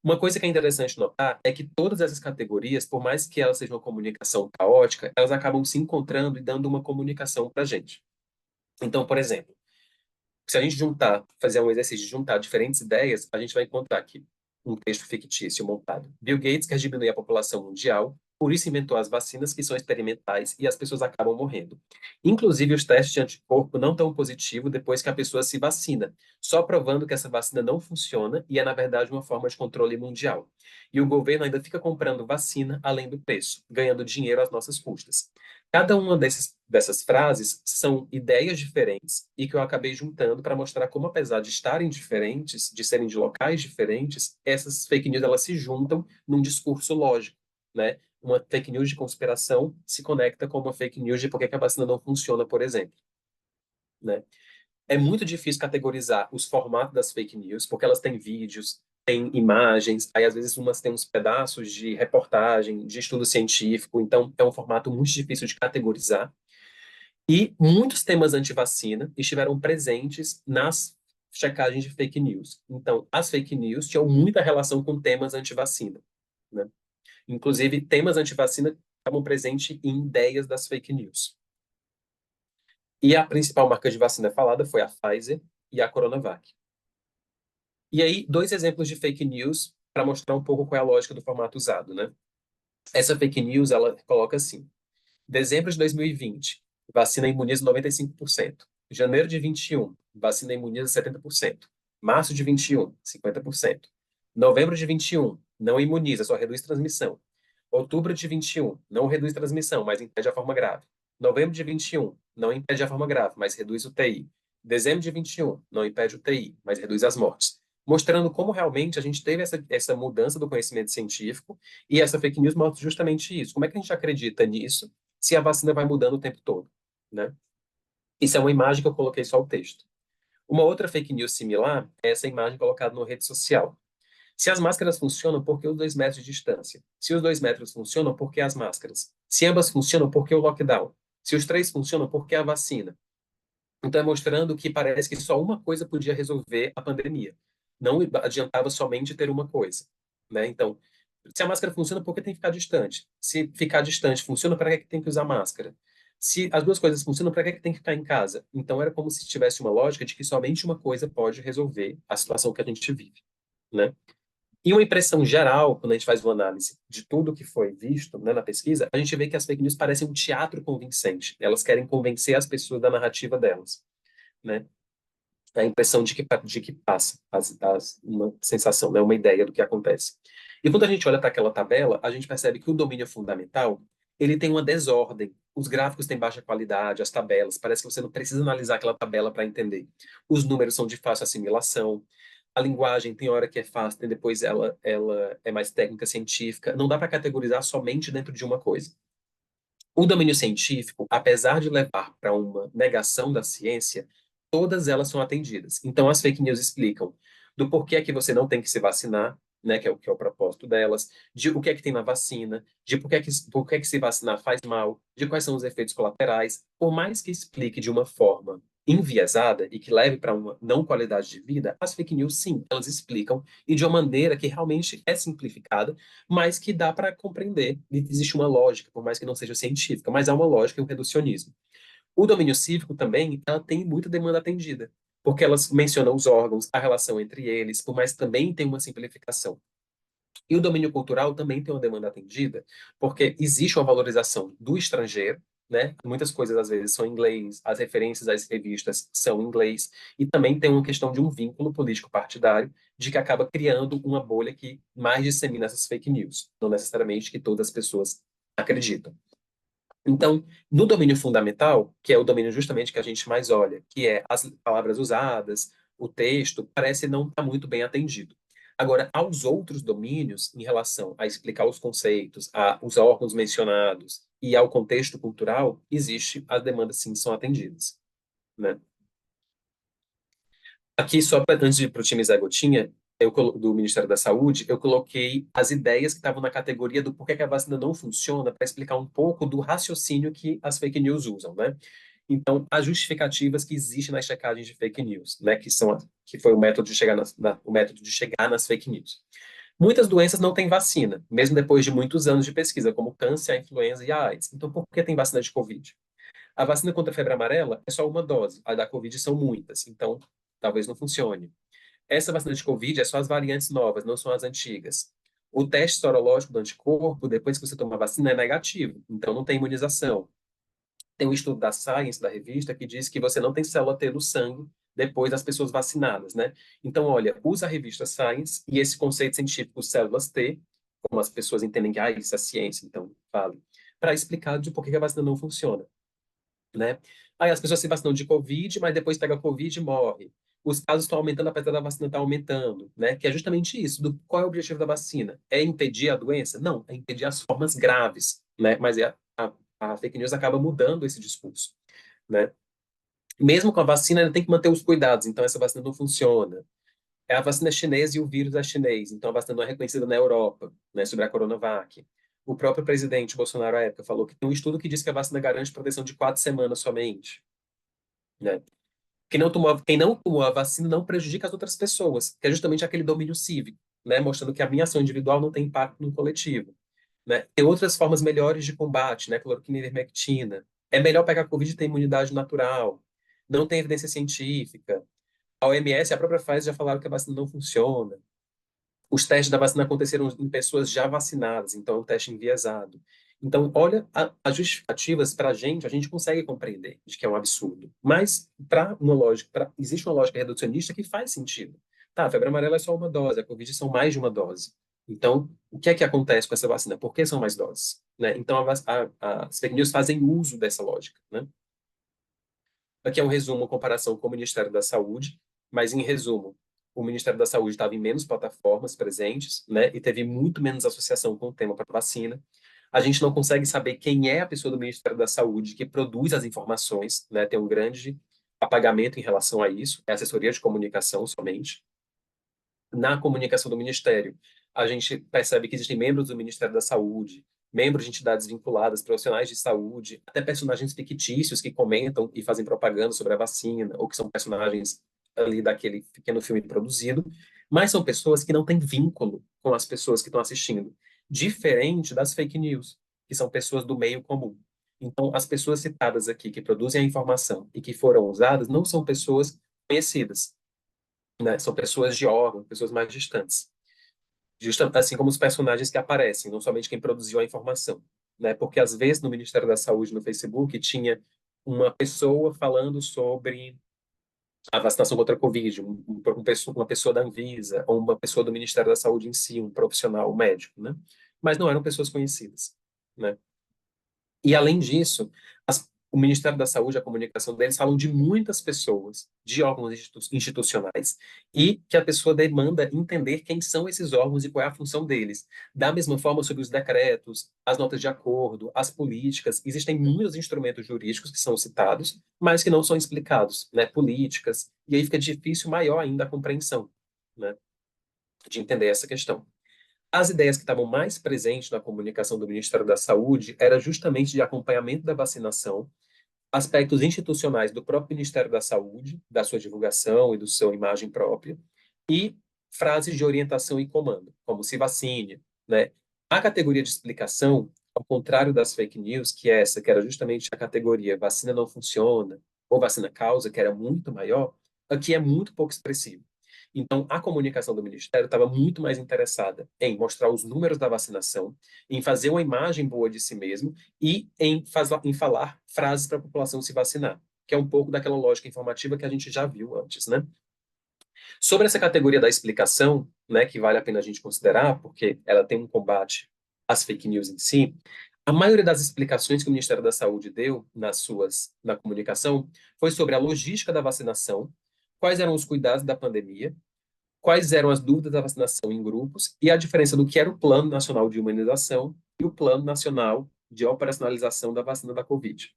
B: Uma coisa que é interessante notar é que todas essas categorias, por mais que elas sejam uma comunicação caótica, elas acabam se encontrando e dando uma comunicação para a gente. Então, por exemplo, se a gente juntar, fazer um exercício de juntar diferentes ideias, a gente vai encontrar aqui um texto fictício montado. Bill Gates quer diminuir a população mundial, por isso inventou as vacinas que são experimentais e as pessoas acabam morrendo. Inclusive, os testes de anticorpo não estão positivos depois que a pessoa se vacina, só provando que essa vacina não funciona e é, na verdade, uma forma de controle mundial. E o governo ainda fica comprando vacina além do preço, ganhando dinheiro às nossas custas. Cada uma dessas frases são ideias diferentes e que eu acabei juntando para mostrar como, apesar de estarem diferentes, de serem de locais diferentes, essas fake news elas se juntam num discurso lógico, né? Uma fake news de conspiração se conecta com uma fake news de por que a vacina não funciona, por exemplo, né? É muito difícil categorizar os formatos das fake news, porque elas têm vídeos, têm imagens, aí às vezes umas têm uns pedaços de reportagem, de estudo científico, então é um formato muito difícil de categorizar. E muitos temas anti-vacina estiveram presentes nas checagens de fake news. Então, as fake news tinham muita relação com temas anti-vacina, né? Inclusive, temas anti-vacina estavam presentes em ideias das fake news. E a principal marca de vacina falada foi a Pfizer e a Coronavac. E aí, dois exemplos de fake news para mostrar um pouco qual é a lógica do formato usado, né? Essa fake news, ela coloca assim: dezembro de 2020, vacina imuniza 95%. Janeiro de 21, vacina imuniza 70%. Março de 21, 50%. Novembro de 21, não imuniza, só reduz transmissão. Outubro de 21, não reduz transmissão, mas impede a forma grave. Novembro de 21, não impede a forma grave, mas reduz o TI. Dezembro de 21, não impede o TI, mas reduz as mortes. Mostrando como realmente a gente teve essa mudança do conhecimento científico e essa fake news mostra justamente isso. Como é que a gente acredita nisso se a vacina vai mudando o tempo todo, né? Isso é uma imagem que eu coloquei só o texto. Uma outra fake news similar é essa imagem colocada na rede social. Se as máscaras funcionam, por que os 2 metros de distância? Se os 2 metros funcionam, por que as máscaras? Se ambas funcionam, por que o lockdown? Se os três funcionam, por que a vacina? Então, é mostrando que parece que só uma coisa podia resolver a pandemia. Não adiantava somente ter uma coisa, né? Então, se a máscara funciona, por que tem que ficar distante? Se ficar distante funciona, para que tem que usar máscara? Se as duas coisas funcionam, para que tem que ficar em casa? Então, era como se tivesse uma lógica de que somente uma coisa pode resolver a situação que a gente vive, né? E uma impressão geral, quando a gente faz uma análise de tudo que foi visto, né, na pesquisa, a gente vê que as fake news parecem um teatro convincente. Elas querem convencer as pessoas da narrativa delas, né? A impressão de que passa, uma sensação, né, uma ideia do que acontece. E quando a gente olha para aquela tabela, a gente percebe que o domínio fundamental ele tem uma desordem. Os gráficos têm baixa qualidade, as tabelas, parece que você não precisa analisar aquela tabela para entender. Os números são de fácil assimilação. A linguagem tem hora que é fácil, tem depois ela é mais técnica, científica. Não dá para categorizar somente dentro de uma coisa. O domínio científico, apesar de levar para uma negação da ciência, todas elas são atendidas. Então, as fake news explicam do porquê é que você não tem que se vacinar, né, que é o propósito delas, de o que é que tem na vacina, de por que é que se vacinar faz mal, de quais são os efeitos colaterais. Por mais que explique de uma forma enviesada e que leve para uma não qualidade de vida, as fake news, sim, elas explicam e de uma maneira que realmente é simplificada, mas que dá para compreender. E existe uma lógica, por mais que não seja científica, mas há uma lógica e um reducionismo. O domínio cívico também, ela tem muita demanda atendida, porque elas mencionam os órgãos, a relação entre eles, por mais que também tem uma simplificação. E o domínio cultural também tem uma demanda atendida, porque existe uma valorização do estrangeiro, né? Muitas coisas às vezes são em inglês, as referências às revistas são em inglês, e também tem uma questão de um vínculo político partidário, de que acaba criando uma bolha que mais dissemina essas fake news, não necessariamente que todas as pessoas acreditam. Então, no domínio fundamental, que é o domínio justamente que a gente mais olha, que é as palavras usadas, o texto, parece não estar muito bem atendido. Agora, aos outros domínios, em relação a explicar os conceitos, a os órgãos mencionados e ao contexto cultural, existe, as demandas sim são atendidas, né? Aqui, só antes de ir para o time Zé Gotinha, do Ministério da Saúde, eu coloquei as ideias que estavam na categoria do porquê que a vacina não funciona, para explicar um pouco do raciocínio que as fake news usam, né? Então, as justificativas que existem nas checagens de fake news, né? Que foi o método de chegar o método de chegar nas fake news. Muitas doenças não têm vacina, mesmo depois de muitos anos de pesquisa, como câncer, a influenza e a AIDS. Então, por que tem vacina de Covid? A vacina contra a febre amarela é só uma dose, a da Covid são muitas, então talvez não funcione. Essa vacina de Covid é só as variantes novas, não são as antigas. O teste sorológico do anticorpo, depois que você toma a vacina, é negativo, então não tem imunização. Tem um estudo da Science, da revista, que diz que você não tem célula T no sangue depois das pessoas vacinadas, né? Então, olha, usa a revista Science e esse conceito científico células T, como as pessoas entendem que isso é ciência, então fale, para explicar de por que a vacina não funciona, né? Aí as pessoas se vacinam de Covid, mas depois pega Covid e morre. Os casos estão aumentando, apesar da vacina estar aumentando, né? Que é justamente isso. Qual é o objetivo da vacina? É impedir a doença? Não, é impedir as formas graves, né? Mas a fake news acaba mudando esse discurso, né? Mesmo com a vacina, ele tem que manter os cuidados, então essa vacina não funciona. A vacina é chinesa e o vírus é chinês, então a vacina não é reconhecida na Europa, né, sobre a Coronavac. O próprio presidente Bolsonaro, à época, falou que tem um estudo que diz que a vacina garante proteção de 4 semanas somente, né? Quem não tomou a vacina não prejudica as outras pessoas, que é justamente aquele domínio cívico, né, mostrando que a minha ação individual não tem impacto no coletivo, né? Tem outras formas melhores de combate, né, cloroquina e ivermectina. É melhor pegar Covid e ter imunidade natural. Não tem evidência científica. A OMS e a própria Pfizer já falaram que a vacina não funciona. Os testes da vacina aconteceram em pessoas já vacinadas, então é um teste enviesado. Então, olha, as justificativas para a gente consegue compreender de que é um absurdo. Mas existe uma lógica reducionista que faz sentido. Tá, a febre amarela é só uma dose, a Covid são mais de uma dose. Então, o que é que acontece com essa vacina? Por que são mais doses? Né? Então, as fake news fazem uso dessa lógica, né? Aqui é um resumo, uma comparação com o Ministério da Saúde, mas em resumo, o Ministério da Saúde estava em menos plataformas presentes, né, e teve muito menos associação com o tema para vacina. A gente não consegue saber quem é a pessoa do Ministério da Saúde que produz as informações, né, tem um grande apagamento em relação a isso, é assessoria de comunicação somente. Na comunicação do Ministério, a gente percebe que existem membros do Ministério da Saúde, membros de entidades vinculadas, profissionais de saúde, até personagens fictícios que comentam e fazem propaganda sobre a vacina, ou que são personagens ali daquele pequeno filme produzido, mas são pessoas que não têm vínculo com as pessoas que estão assistindo, diferente das fake news, que são pessoas do meio comum. Então, as pessoas citadas aqui que produzem a informação e que foram usadas não são pessoas conhecidas, né? São pessoas de órgão, pessoas mais distantes. Assim como os personagens que aparecem, não somente quem produziu a informação, né? Porque às vezes no Ministério da Saúde, no Facebook, tinha uma pessoa falando sobre a vacinação contra a Covid, uma pessoa da Anvisa, ou uma pessoa do Ministério da Saúde em si, um profissional, um médico, né? Mas não eram pessoas conhecidas, né? E, além disso, o Ministério da Saúde, a comunicação deles, falam de muitas pessoas, de órgãos institucionais, e que a pessoa demanda entender quem são esses órgãos e qual é a função deles. Da mesma forma, sobre os decretos, as notas de acordo, as políticas, existem muitos instrumentos jurídicos que são citados, mas que não são explicados, né? Políticas, e aí fica difícil, maior ainda, a compreensão, né? De entender essa questão. As ideias que estavam mais presentes na comunicação do Ministério da Saúde era justamente de acompanhamento da vacinação, aspectos institucionais do próprio Ministério da Saúde, da sua divulgação e do sua imagem própria, e frases de orientação e comando, como se vacine, né? A categoria de explicação, ao contrário das fake news, que é essa, que era justamente a categoria vacina não funciona, ou vacina causa, que era muito maior, aqui é muito pouco expressivo. Então, a comunicação do Ministério estava muito mais interessada em mostrar os números da vacinação, em fazer uma imagem boa de si mesmo e em falar frases para a população se vacinar, que é um pouco daquela lógica informativa que a gente já viu antes, né? Sobre essa categoria da explicação, né, que vale a pena a gente considerar, porque ela tem um combate às fake news em si, a maioria das explicações que o Ministério da Saúde deu na comunicação foi sobre a logística da vacinação, quais eram os cuidados da pandemia, quais eram as dúvidas da vacinação em grupos e a diferença do que era o Plano Nacional de Imunização e o Plano Nacional de Operacionalização da Vacina da Covid.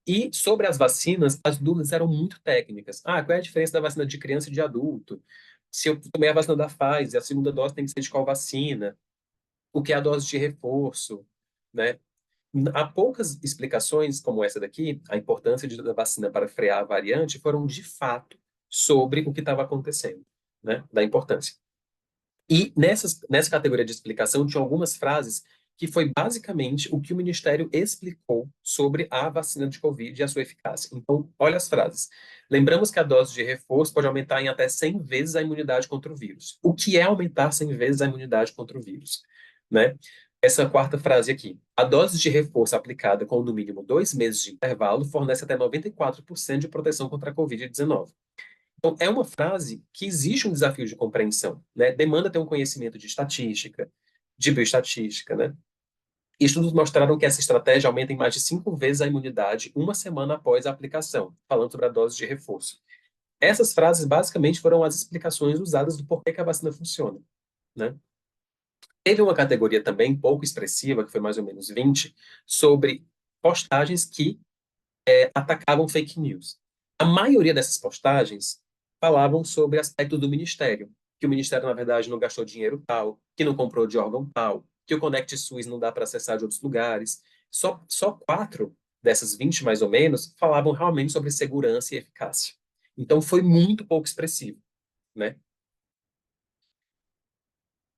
B: E sobre as vacinas, as dúvidas eram muito técnicas. Ah, qual é a diferença da vacina de criança e de adulto? Se eu tomei a vacina da Pfizer, a segunda dose tem que ser de qual vacina? O que é a dose de reforço? Né? Há poucas explicações como essa daqui, a importância da vacina para frear a variante, foram de fato sobre o que estava acontecendo, né? Da importância. E nessa categoria de explicação, tinha algumas frases que foi basicamente o que o Ministério explicou sobre a vacina de Covid e a sua eficácia. Então, olha as frases. Lembramos que a dose de reforço pode aumentar em até 100 vezes a imunidade contra o vírus. O que é aumentar 100 vezes a imunidade contra o vírus? Né? Essa quarta frase aqui. A dose de reforço aplicada com no mínimo 2 meses de intervalo fornece até 94% de proteção contra a Covid-19. Então, é uma frase que existe um desafio de compreensão, né? Demanda ter um conhecimento de estatística, de bioestatística, né? Estudos mostraram que essa estratégia aumenta em mais de 5 vezes a imunidade uma semana após a aplicação, falando sobre a dose de reforço. Essas frases, basicamente, foram as explicações usadas do porquê que a vacina funciona, né? Teve uma categoria também pouco expressiva, que foi mais ou menos 20, sobre postagens que atacavam fake news. A maioria dessas postagens falavam sobre aspectos do ministério, que o ministério, na verdade, não gastou dinheiro tal, que não comprou de órgão tal, que o Conect SUS não dá para acessar de outros lugares. Só 4 dessas 20, mais ou menos, falavam realmente sobre segurança e eficácia. Então, foi muito pouco expressivo, né?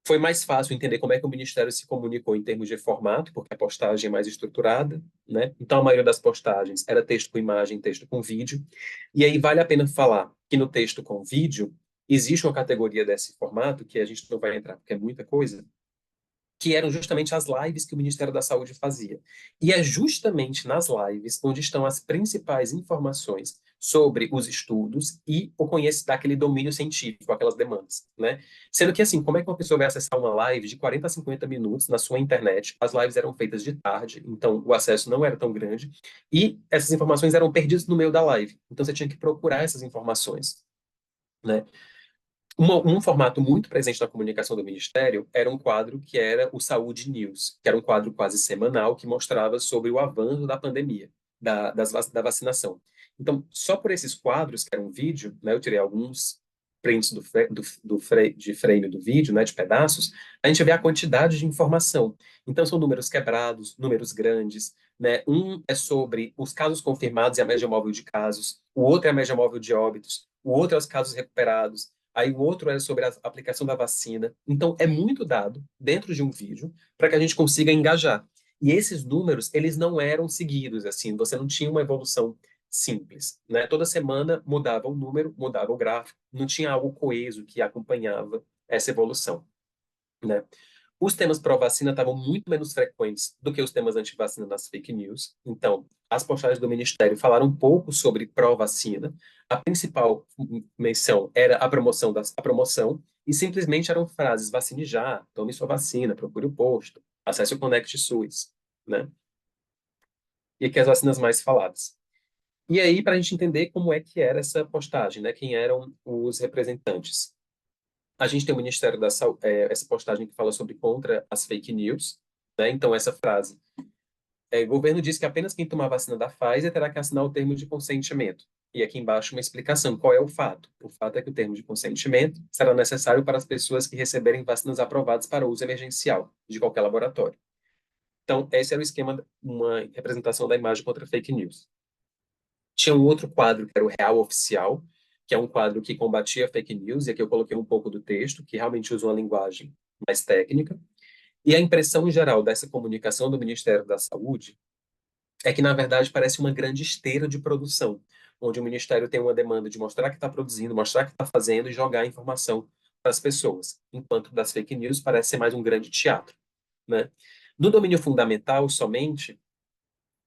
B: Foi mais fácil entender como é que o Ministério se comunicou em termos de formato, porque a postagem é mais estruturada, né? Então, a maioria das postagens era texto com imagem, texto com vídeo. E aí vale a pena falar que no texto com vídeo existe uma categoria desse formato, que a gente não vai entrar porque é muita coisa, que eram justamente as lives que o Ministério da Saúde fazia. E é justamente nas lives onde estão as principais informações sobre os estudos e o conhecimento daquele domínio científico, aquelas demandas, né? Sendo que, assim, como é que uma pessoa vai acessar uma live de 40 a 50 minutos na sua internet? As lives eram feitas de tarde, então o acesso não era tão grande, e essas informações eram perdidas no meio da live. Então você tinha que procurar essas informações, né? Um formato muito presente na comunicação do Ministério era um quadro que era o Saúde News, que era um quadro quase semanal que mostrava sobre o avanço da pandemia, da vacinação. Então, só por esses quadros, que era um vídeo, né, eu tirei alguns prints de frame do vídeo, né, de pedaços, a gente vê a quantidade de informação. Então, são números quebrados, números grandes, né? Um é sobre os casos confirmados e a média móvel de casos, o outro é a média móvel de óbitos, o outro é os casos recuperados. Aí o outro é sobre a aplicação da vacina. Então, é muito dado dentro de um vídeo para que a gente consiga engajar. E esses números, eles não eram seguidos, assim, você não tinha uma evolução simples, né? Toda semana mudava o número, mudava o gráfico, não tinha algo coeso que acompanhava essa evolução, né? Os temas pró-vacina estavam muito menos frequentes do que os temas anti-vacina nas fake news. Então, as postagens do Ministério falaram um pouco sobre pró-vacina. A principal menção era a promoção, e simplesmente eram frases: vacine já, tome sua vacina, procure o posto, acesse o Conect SUS, né? e aqui as vacinas mais faladas. E aí, para a gente entender como é que era essa postagem, né? Quem eram os representantes. A gente tem o Ministério da Saúde, essa postagem que fala sobre contra as fake news, né? Então, essa frase. O governo diz que apenas quem tomar a vacina da Pfizer terá que assinar o termo de consentimento. E aqui embaixo uma explicação. Qual é o fato? O fato é que o termo de consentimento será necessário para as pessoas que receberem vacinas aprovadas para uso emergencial de qualquer laboratório. Então, esse era o esquema, uma representação da imagem contra fake news. Tinha um outro quadro, que era o Real Oficial, que é um quadro que combatia fake news, e aqui eu coloquei um pouco do texto, que realmente usa uma linguagem mais técnica. E a impressão geral dessa comunicação do Ministério da Saúde é que, na verdade, parece uma grande esteira de produção, onde o Ministério tem uma demanda de mostrar que está produzindo, mostrar que está fazendo e jogar a informação para as pessoas, enquanto das fake news parece ser mais um grande teatro, né? No domínio fundamental, somente,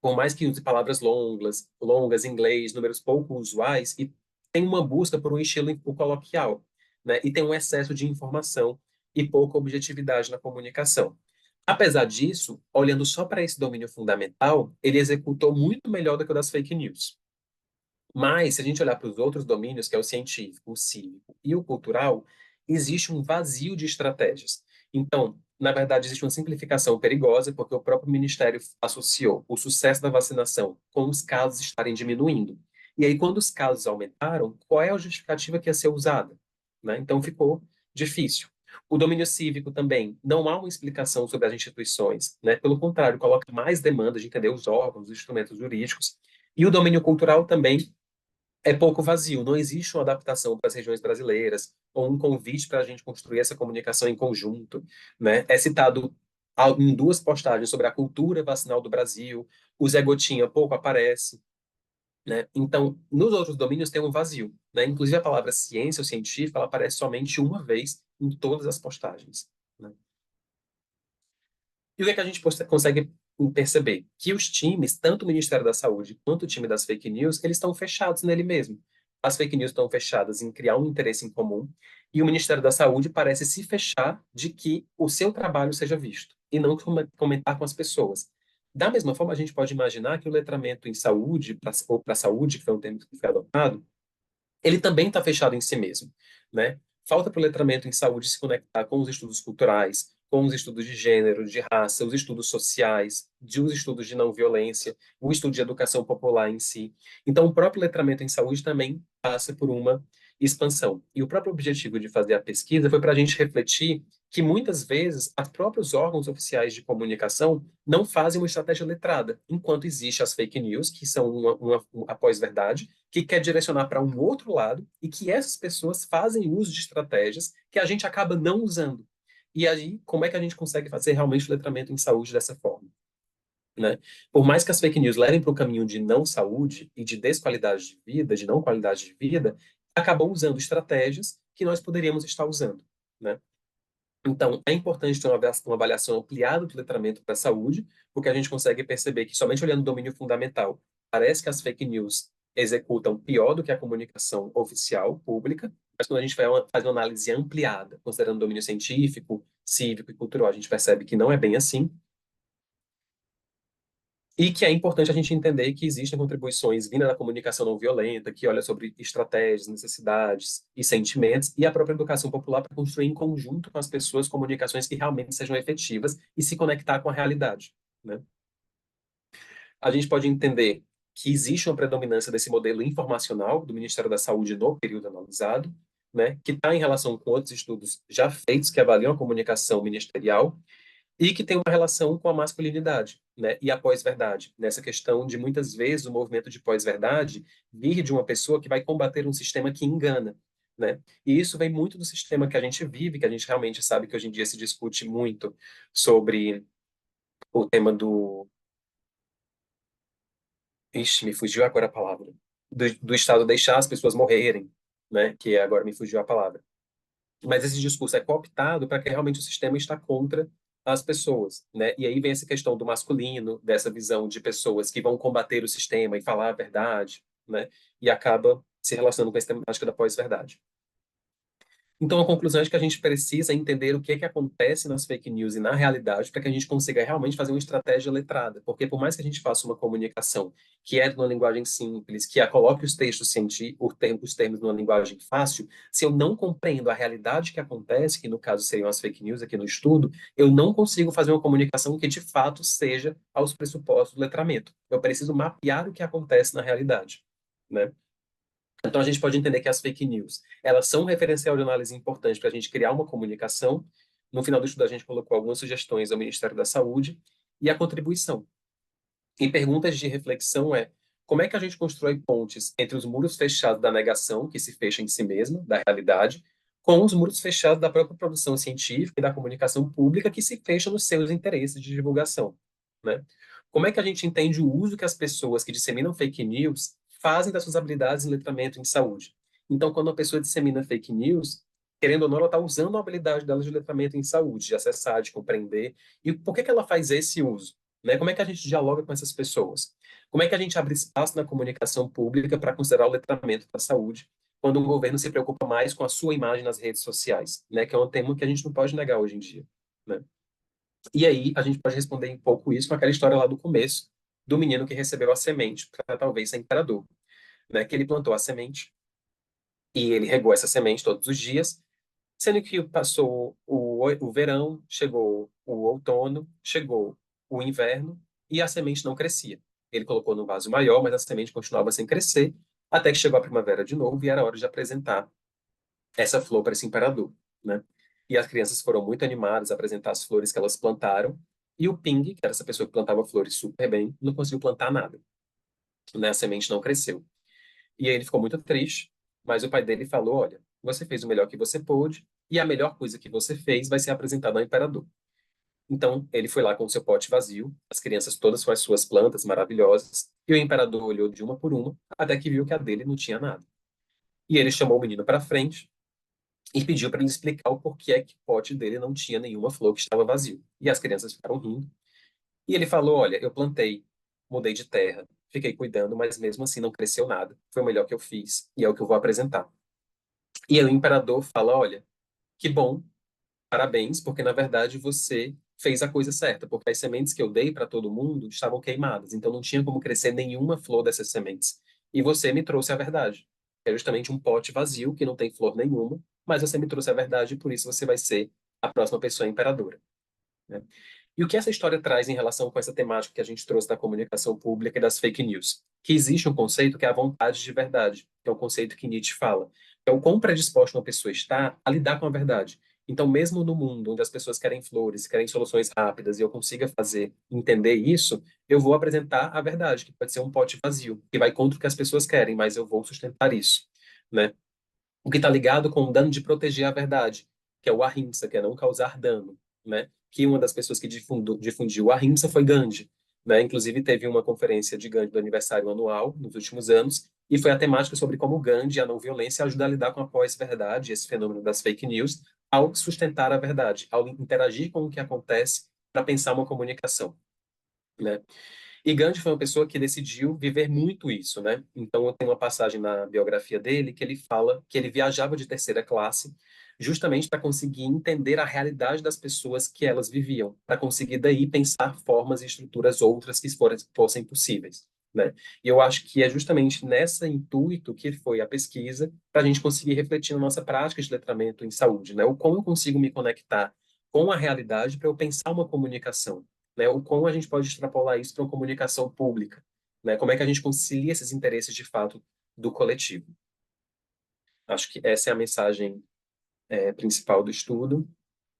B: por mais que use palavras longas, inglês, números pouco usuais, e tem uma busca por um estilo coloquial, né? E tem um excesso de informação e pouca objetividade na comunicação. Apesar disso, olhando só para esse domínio fundamental, ele executou muito melhor do que o das fake news. Mas, se a gente olhar para os outros domínios, que é o científico, o cívico e o cultural, existe um vazio de estratégias. Então, na verdade, existe uma simplificação perigosa, porque o próprio Ministério associou o sucesso da vacinação com os casos estarem diminuindo. E aí, quando os casos aumentaram, qual é a justificativa que ia ser usada? Né? Então, ficou difícil. O domínio cívico também, não há uma explicação sobre as instituições, né? Pelo contrário, coloca mais demanda de entender os órgãos, os instrumentos jurídicos. E o domínio cultural também é pouco vazio, não existe uma adaptação para as regiões brasileiras ou um convite para a gente construir essa comunicação em conjunto, né? É citado em duas postagens sobre a cultura vacinal do Brasil, o Zé Gotinha pouco aparece, né? Então, nos outros domínios tem um vazio, né? Inclusive a palavra ciência ou científica, ela aparece somente uma vez em todas as postagens, né? E o que é que a gente consegue perceber? Que os times, tanto o Ministério da Saúde quanto o time das fake news, eles estão fechados nele mesmo. As fake news estão fechadas em criar um interesse em comum e o Ministério da Saúde parece se fechar de que o seu trabalho seja visto e não comentar com as pessoas. Da mesma forma, a gente pode imaginar que o letramento em saúde, ou para saúde, que foi um termo que foi adotado, ele também está fechado em si mesmo, né? Falta para o letramento em saúde se conectar com os estudos culturais, com os estudos de gênero, de raça, os estudos sociais, os estudos de não violência, o estudo de educação popular em si. Então, o próprio letramento em saúde também passa por uma expansão. E o próprio objetivo de fazer a pesquisa foi para a gente refletir que muitas vezes os próprios órgãos oficiais de comunicação não fazem uma estratégia letrada, enquanto existe as fake news, que são uma pós-verdade, que quer direcionar para um outro lado e que essas pessoas fazem uso de estratégias que a gente acaba não usando. E aí, como é que a gente consegue fazer realmente o letramento em saúde dessa forma? Né? Por mais que as fake news levem para o caminho de não saúde e de desqualidade de vida, de não qualidade de vida, acabam usando estratégias que nós poderíamos estar usando. Né? Então, é importante ter uma avaliação ampliada do letramento para a saúde, porque a gente consegue perceber que somente olhando o domínio fundamental, parece que as fake news executam pior do que a comunicação oficial, pública, mas quando a gente faz uma análise ampliada, considerando o domínio científico, cívico e cultural, a gente percebe que não é bem assim, e que é importante a gente entender que existem contribuições vindas da comunicação não violenta, que olha sobre estratégias, necessidades e sentimentos, e a própria educação popular para construir em conjunto com as pessoas comunicações que realmente sejam efetivas e se conectar com a realidade, né? A gente pode entender que existe uma predominância desse modelo informacional do Ministério da Saúde no período analisado, né, que está em relação com outros estudos já feitos que avaliam a comunicação ministerial, e que tem uma relação com a masculinidade, né? E a pós-verdade, nessa questão de muitas vezes o movimento de pós-verdade vir de uma pessoa que vai combater um sistema que engana, né? E isso vem muito do sistema que a gente vive, que a gente realmente sabe que hoje em dia se discute muito sobre o tema do... Ixi, me fugiu agora a palavra. Do Estado deixar as pessoas morrerem, né? Que agora me fugiu a palavra. Mas esse discurso é cooptado para que realmente o sistema está contra as pessoas, né? E aí vem essa questão do masculino, dessa visão de pessoas que vão combater o sistema e falar a verdade, né? E acaba se relacionando com essa temática da pós-verdade. Então, a conclusão é que a gente precisa entender o que é que acontece nas fake news e na realidade para que a gente consiga realmente fazer uma estratégia letrada. Porque por mais que a gente faça uma comunicação que é de uma linguagem simples, que coloque os textos científicos, os termos numa linguagem fácil, se eu não compreendo a realidade que acontece, que no caso seriam as fake news aqui no estudo, eu não consigo fazer uma comunicação que de fato seja aos pressupostos do letramento. Eu preciso mapear o que acontece na realidade, né? Então, a gente pode entender que as fake news, elas são um referencial de análise importante para a gente criar uma comunicação. No final do estudo, a gente colocou algumas sugestões ao Ministério da Saúde e a contribuição. E perguntas de reflexão é, como é que a gente constrói pontes entre os muros fechados da negação, que se fecha em si mesma, da realidade, com os muros fechados da própria produção científica e da comunicação pública, que se fecham nos seus interesses de divulgação, né? Como é que a gente entende o uso que as pessoas que disseminam fake news fazem das suas habilidades em letramento em saúde? Então, quando uma pessoa dissemina fake news, querendo ou não, ela está usando a habilidade dela de letramento em saúde, de acessar, de compreender. E por que que ela faz esse uso? Né? Como é que a gente dialoga com essas pessoas? Como é que a gente abre espaço na comunicação pública para considerar o letramento da saúde, quando o governo se preocupa mais com a sua imagem nas redes sociais, né? Que é um tema que a gente não pode negar hoje em dia, né? E aí a gente pode responder um pouco isso com aquela história lá do começo, do menino que recebeu a semente para talvez ser imperador, né? Que ele plantou a semente e ele regou essa semente todos os dias, sendo que passou o verão, chegou o outono, chegou o inverno e a semente não crescia. Ele colocou no vaso maior, mas a semente continuava sem crescer, até que chegou a primavera de novo e era hora de apresentar essa flor para esse imperador, né? E as crianças foram muito animadas a apresentar as flores que elas plantaram, e o Ping, que era essa pessoa que plantava flores super bem, não conseguiu plantar nada, né? A semente não cresceu. E aí ele ficou muito triste, mas o pai dele falou: olha, você fez o melhor que você pôde, e a melhor coisa que você fez vai ser apresentada ao imperador. Então, ele foi lá com o seu pote vazio, as crianças todas com as suas plantas maravilhosas, e o imperador olhou de uma por uma, até que viu que a dele não tinha nada. E ele chamou o menino para frente e pediu para ele explicar o porquê é que o pote dele não tinha nenhuma flor que estava vazio. E as crianças ficaram rindo. E ele falou: olha, eu plantei, mudei de terra, fiquei cuidando, mas mesmo assim não cresceu nada. Foi o melhor que eu fiz, e é o que eu vou apresentar. E aí o imperador fala: olha, que bom, parabéns, porque na verdade você fez a coisa certa, porque as sementes que eu dei para todo mundo estavam queimadas, então não tinha como crescer nenhuma flor dessas sementes. E você me trouxe a verdade. É justamente um pote vazio que não tem flor nenhuma, mas você me trouxe a verdade e por isso você vai ser a próxima pessoa imperadora, né? E o que essa história traz em relação com essa temática que a gente trouxe da comunicação pública e das fake news? Que existe um conceito que é a vontade de verdade, que é o conceito que Nietzsche fala, que é o quão predisposta uma pessoa está a lidar com a verdade. Então, mesmo no mundo onde as pessoas querem flores, querem soluções rápidas, e eu consiga fazer entender isso, eu vou apresentar a verdade, que pode ser um pote vazio, que vai contra o que as pessoas querem, mas eu vou sustentar isso, né? O que está ligado com o dano de proteger a verdade, que é o ahimsa, que é não causar dano, né? Que uma das pessoas que difundiu o ahimsa foi Gandhi, né? Inclusive teve uma conferência de Gandhi do aniversário anual nos últimos anos e foi a temática sobre como Gandhi e a não violência ajuda a lidar com a pós-verdade, esse fenômeno das fake news, ao sustentar a verdade, ao interagir com o que acontece para pensar uma comunicação, né? E Gandhi foi uma pessoa que decidiu viver muito isso, né? Então, eu tenho uma passagem na biografia dele que ele fala que ele viajava de terceira classe justamente para conseguir entender a realidade das pessoas que elas viviam, para conseguir daí pensar formas e estruturas outras que fossem possíveis, né? E eu acho que é justamente nesse intuito que foi a pesquisa para a gente conseguir refletir na nossa prática de letramento em saúde, né? O como eu consigo me conectar com a realidade para eu pensar uma comunicação, né? O como a gente pode extrapolar isso para uma comunicação pública, né? Como é que a gente concilia esses interesses de fato do coletivo? Acho que essa é a mensagem principal do estudo.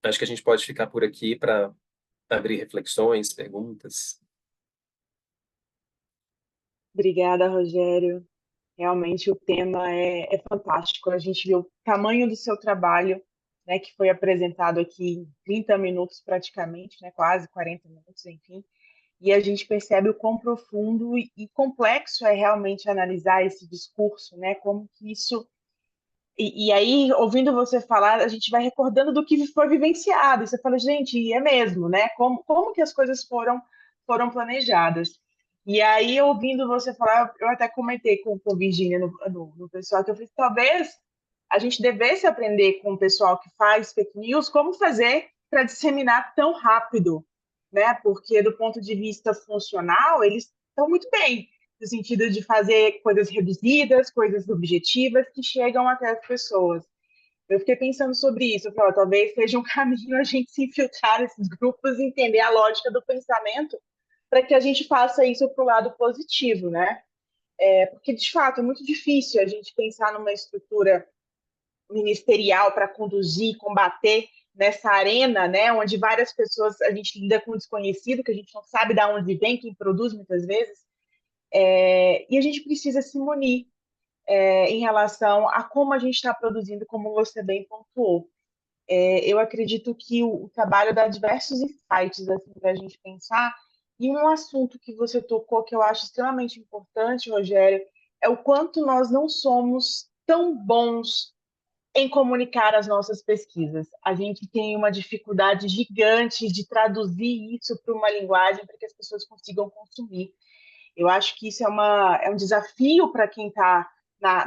B: Acho que a gente pode ficar por aqui para abrir reflexões, perguntas.
A: Obrigada, Rogério. Realmente o tema é fantástico. A gente viu o tamanho do seu trabalho, né, que foi apresentado aqui em 30 minutos praticamente, né, quase 40 minutos, enfim. E a gente percebe o quão profundo e complexo é realmente analisar esse discurso, né, como que isso. E aí, ouvindo você falar, a gente vai recordando do que foi vivenciado. E você fala, gente, é mesmo, né? Como que as coisas foram planejadas? E aí, ouvindo você falar, eu até comentei com Virgínia no pessoal que eu falei, talvez a gente devesse aprender com o pessoal que faz fake news como fazer para disseminar tão rápido, né? Porque do ponto de vista funcional, eles estão muito bem, no sentido de fazer coisas reduzidas, coisas objetivas que chegam até as pessoas. Eu fiquei pensando sobre isso, eu falei, ó, talvez seja um caminho a gente se infiltrar nesses grupos e entender a lógica do pensamento para que a gente faça isso para o lado positivo, né? Porque, de fato, é muito difícil a gente pensar numa estrutura ministerial para conduzir, combater nessa arena, né, onde várias pessoas, a gente lida com o desconhecido, que a gente não sabe de onde vem, quem produz muitas vezes, e a gente precisa se munir em relação a como a gente está produzindo, como você bem pontuou. Eu acredito que o trabalho dá diversos insights assim, para a gente pensar. E um assunto que você tocou que eu acho extremamente importante, Rogério, é o quanto nós não somos tão bons em comunicar as nossas pesquisas. A gente tem uma dificuldade gigante de traduzir isso para uma linguagem para que as pessoas consigam consumir. Eu acho que isso é um desafio para quem está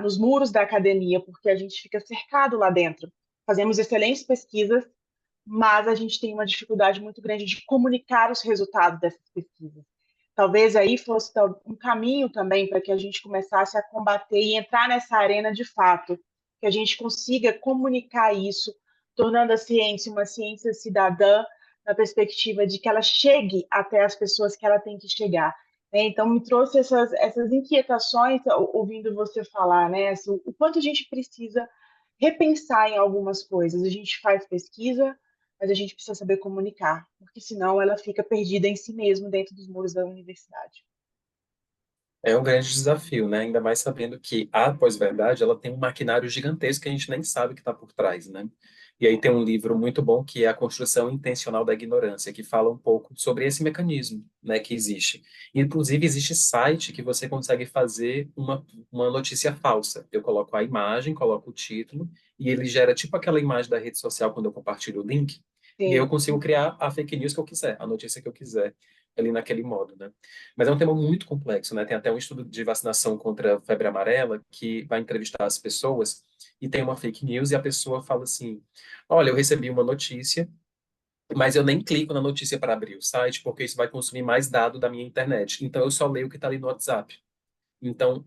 A: nos muros da academia, porque a gente fica cercado lá dentro. Fazemos excelentes pesquisas, mas a gente tem uma dificuldade muito grande de comunicar os resultados dessas pesquisas. Talvez aí fosse um caminho também para que a gente começasse a combater e entrar nessa arena de fato, que a gente consiga comunicar isso, tornando a ciência uma ciência cidadã, na perspectiva de que ela chegue até as pessoas que ela tem que chegar. Então, me trouxe essas inquietações ouvindo você falar, né? O quanto a gente precisa repensar em algumas coisas. A gente faz pesquisa, mas a gente precisa saber comunicar, porque senão ela fica perdida em si mesma dentro dos muros da universidade.
B: É um grande desafio, né? Ainda mais sabendo que a pós-verdade, ela tem um maquinário gigantesco que a gente nem sabe que está por trás, né? E aí tem um livro muito bom que é A Construção Intencional da Ignorância, que fala um pouco sobre esse mecanismo, né, que existe. Inclusive, existe site que você consegue fazer uma notícia falsa. Eu coloco a imagem, coloco o título, e ele gera tipo aquela imagem da rede social quando eu compartilho o link, e aí eu
A: Sim,
B: consigo criar a fake news que eu quiser, a notícia que eu quiser, ali naquele modo, né? Mas é um tema muito complexo, né? Tem até um estudo de vacinação contra a febre amarela que vai entrevistar as pessoas e tem uma fake news e a pessoa fala assim: olha, eu recebi uma notícia, mas eu nem clico na notícia para abrir o site porque isso vai consumir mais dado da minha internet. Então eu só leio o que está ali no WhatsApp. Então,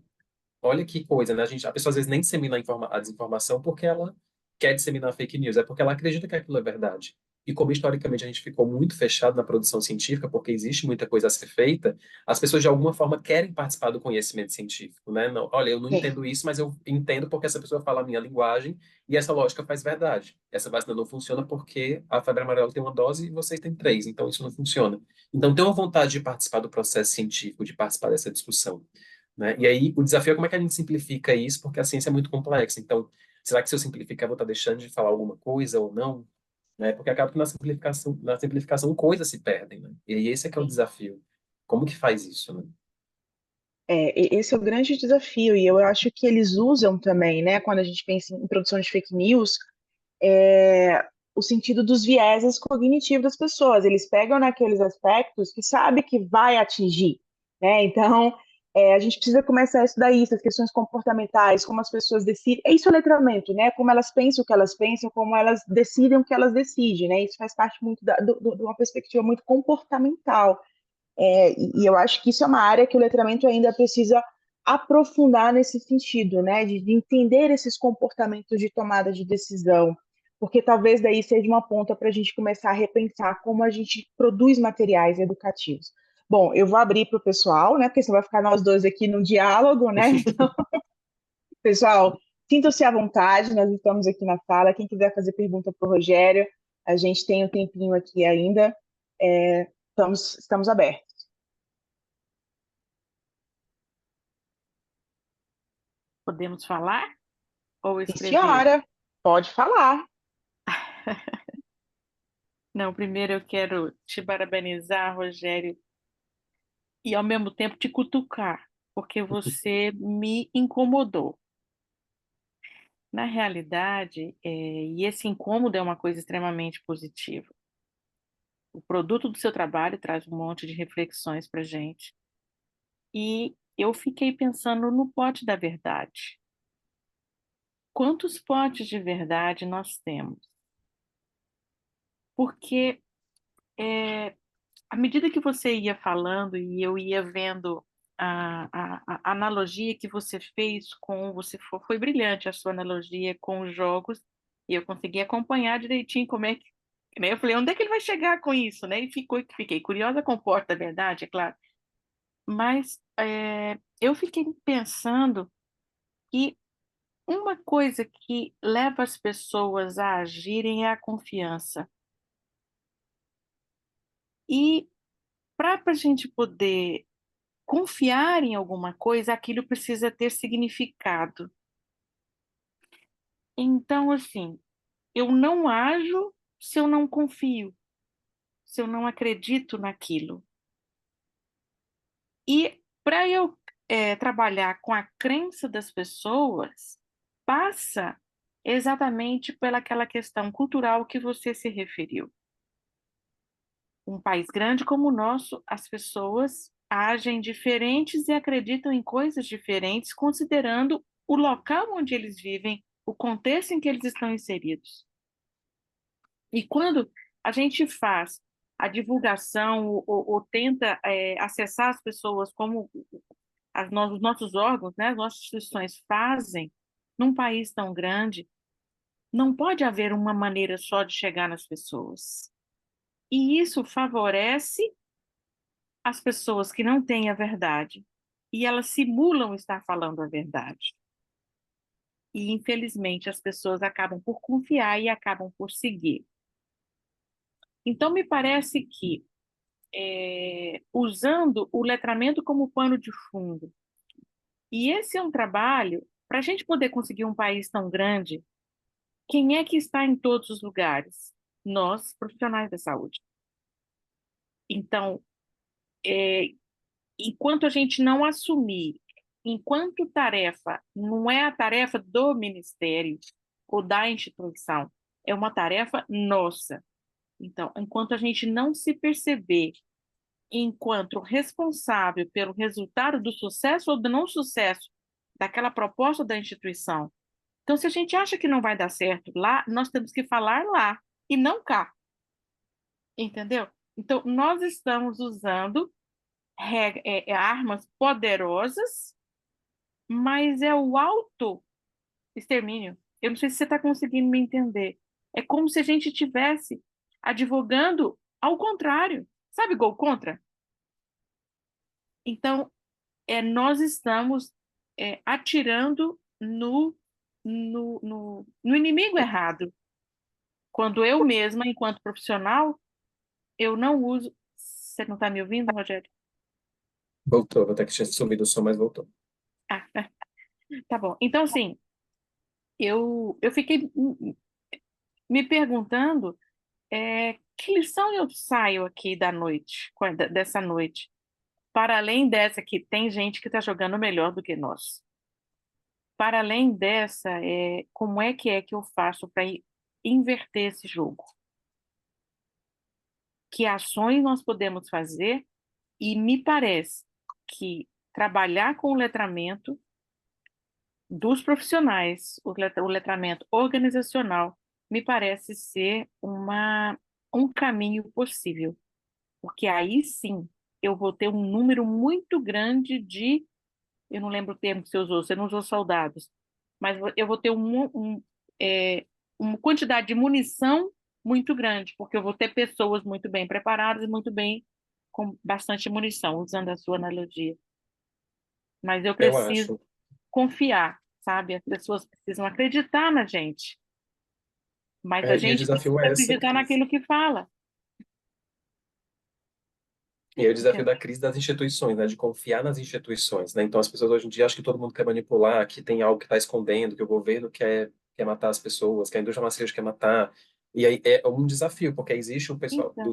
B: olha que coisa, né? A pessoa às vezes nem dissemina a desinformação porque ela quer disseminar fake news, é porque ela acredita que aquilo é verdade. E como historicamente a gente ficou muito fechado na produção científica, porque existe muita coisa a ser feita, as pessoas de alguma forma querem participar do conhecimento científico, né? Não, olha, eu não
A: sim.
B: entendo isso, mas eu entendo porque essa pessoa fala a minha linguagem e essa lógica faz verdade. Essa vacina não funciona porque a febre amarela tem uma dose e vocês têm três, então isso não funciona. Então, tem uma vontade de participar do processo científico, de participar dessa discussão, né? E aí o desafio é como é que a gente simplifica isso, porque a ciência é muito complexa. Então, será que se eu simplificar, eu vou estar deixando de falar alguma coisa ou não? Né? Porque acaba que na simplificação coisas se perdem, né? E aí esse é que é o desafio. Como que faz isso, né?
A: Esse é o grande desafio, e eu acho que eles usam também, né, quando a gente pensa em produção de fake news, o sentido dos vieses cognitivos das pessoas. Eles pegam naqueles aspectos que sabe que vai atingir, né? Então, a gente precisa começar a estudar isso, as questões comportamentais, como as pessoas decidem. É isso o letramento, né? Como elas pensam o que elas pensam, como elas decidem o que elas decidem, né? Isso faz parte muito de uma perspectiva muito comportamental. E eu acho que isso é uma área que o letramento ainda precisa aprofundar nesse sentido, né, de entender esses comportamentos de tomada de decisão, porque talvez daí seja uma ponta para a gente começar a repensar como a gente produz materiais educativos. Bom, eu vou abrir para o pessoal, né, porque senão vai ficar nós dois aqui no diálogo, né? Pessoal, sintam-se à vontade, nós estamos aqui na sala. Quem quiser fazer pergunta para o Rogério, a gente tem um tempinho aqui ainda, estamos abertos.
C: Podemos falar ou
A: Sim,
C: escrever?
A: senhora, pode falar.
C: Não, primeiro eu quero te parabenizar, Rogério, e ao mesmo tempo te cutucar, porque você me incomodou. Na realidade, e esse incômodo é uma coisa extremamente positiva. O produto do seu trabalho traz um monte de reflexões para gente. E eu fiquei pensando no pote da verdade. quantos potes de verdade nós temos. Porque à medida que você ia falando e eu ia vendo a analogia que você fez foi brilhante a sua analogia com os jogos, e eu consegui acompanhar direitinho como é que, né? Eu falei, onde é que ele vai chegar com isso, né? E fiquei curiosa com o porta da verdade, é claro. Mas eu fiquei pensando que uma coisa que leva as pessoas a agirem é a confiança. E para a gente poder confiar em alguma coisa, aquilo precisa ter significado. Então, assim, eu não ajo se eu não confio, se eu não acredito naquilo. E para eu trabalhar com a crença das pessoas, passa exatamente pelaquela questão cultural que você se referiu. Um país grande como o nosso, as pessoas agem diferentes e acreditam em coisas diferentes, considerando o local onde eles vivem, o contexto em que eles estão inseridos. E quando a gente faz a divulgação ou tenta acessar as pessoas como os nossos órgãos, né, as nossas instituições fazem, num país tão grande, não pode haver uma maneira só de chegar nas pessoas. E isso favorece as pessoas que não têm a verdade e elas simulam estar falando a verdade. E, infelizmente, as pessoas acabam por confiar e acabam por seguir. Então, me parece que, usando o letramento como pano de fundo, e esse é um trabalho, para a gente poder conseguir um país tão grande, quem é que está em todos os lugares? Nós, profissionais da saúde. Então, enquanto a gente não assumir, enquanto tarefa não é a tarefa do ministério ou da instituição, é uma tarefa nossa. Então, enquanto a gente não se perceber enquanto responsável pelo resultado do sucesso ou do não sucesso daquela proposta da instituição, então, se a gente acha que não vai dar certo lá, nós temos que falar lá e não cá. Entendeu? Então, nós estamos usando armas poderosas, mas é o auto-extermínio. Eu não sei se você está conseguindo me entender. É como se a gente estivesse advogando ao contrário. Sabe gol contra? Então, nós estamos atirando no inimigo errado. Quando eu mesma, enquanto profissional, eu não uso. Você não está me ouvindo, Rogério?
B: Voltou, até que tinha sumido o som, mas voltou.
C: Ah, tá bom. Então, assim, eu fiquei me perguntando que lição eu saio aqui da noite, dessa noite, para além dessa que tem gente que está jogando melhor do que nós. Para além dessa, como é que eu faço para inverter esse jogo? Que ações nós podemos fazer? E me parece que trabalhar com o letramento dos profissionais, o letramento organizacional, me parece ser um caminho possível, porque aí sim eu vou ter um número muito grande eu não lembro o termo que você não usou soldados, mas eu vou ter uma quantidade de munição muito grande, porque eu vou ter pessoas muito bem preparadas e muito bem com bastante munição, usando a sua analogia. Mas eu
B: Eu
C: preciso
B: acho.
C: confiar, sabe? As pessoas precisam acreditar na gente, mas a
B: E o
C: gente
B: desafio
C: precisa
B: é essa
C: acreditar
B: crise.
C: naquilo que fala,
B: E aí o desafio
C: entendeu?
B: da crise das instituições, né? De confiar nas instituições, né? Então as pessoas hoje em dia acham que todo mundo quer manipular, que tem algo que está escondendo, que o governo quer matar as pessoas, que a indústria farmacêutica quer matar. E aí é um desafio, porque existe um pessoal
C: Então,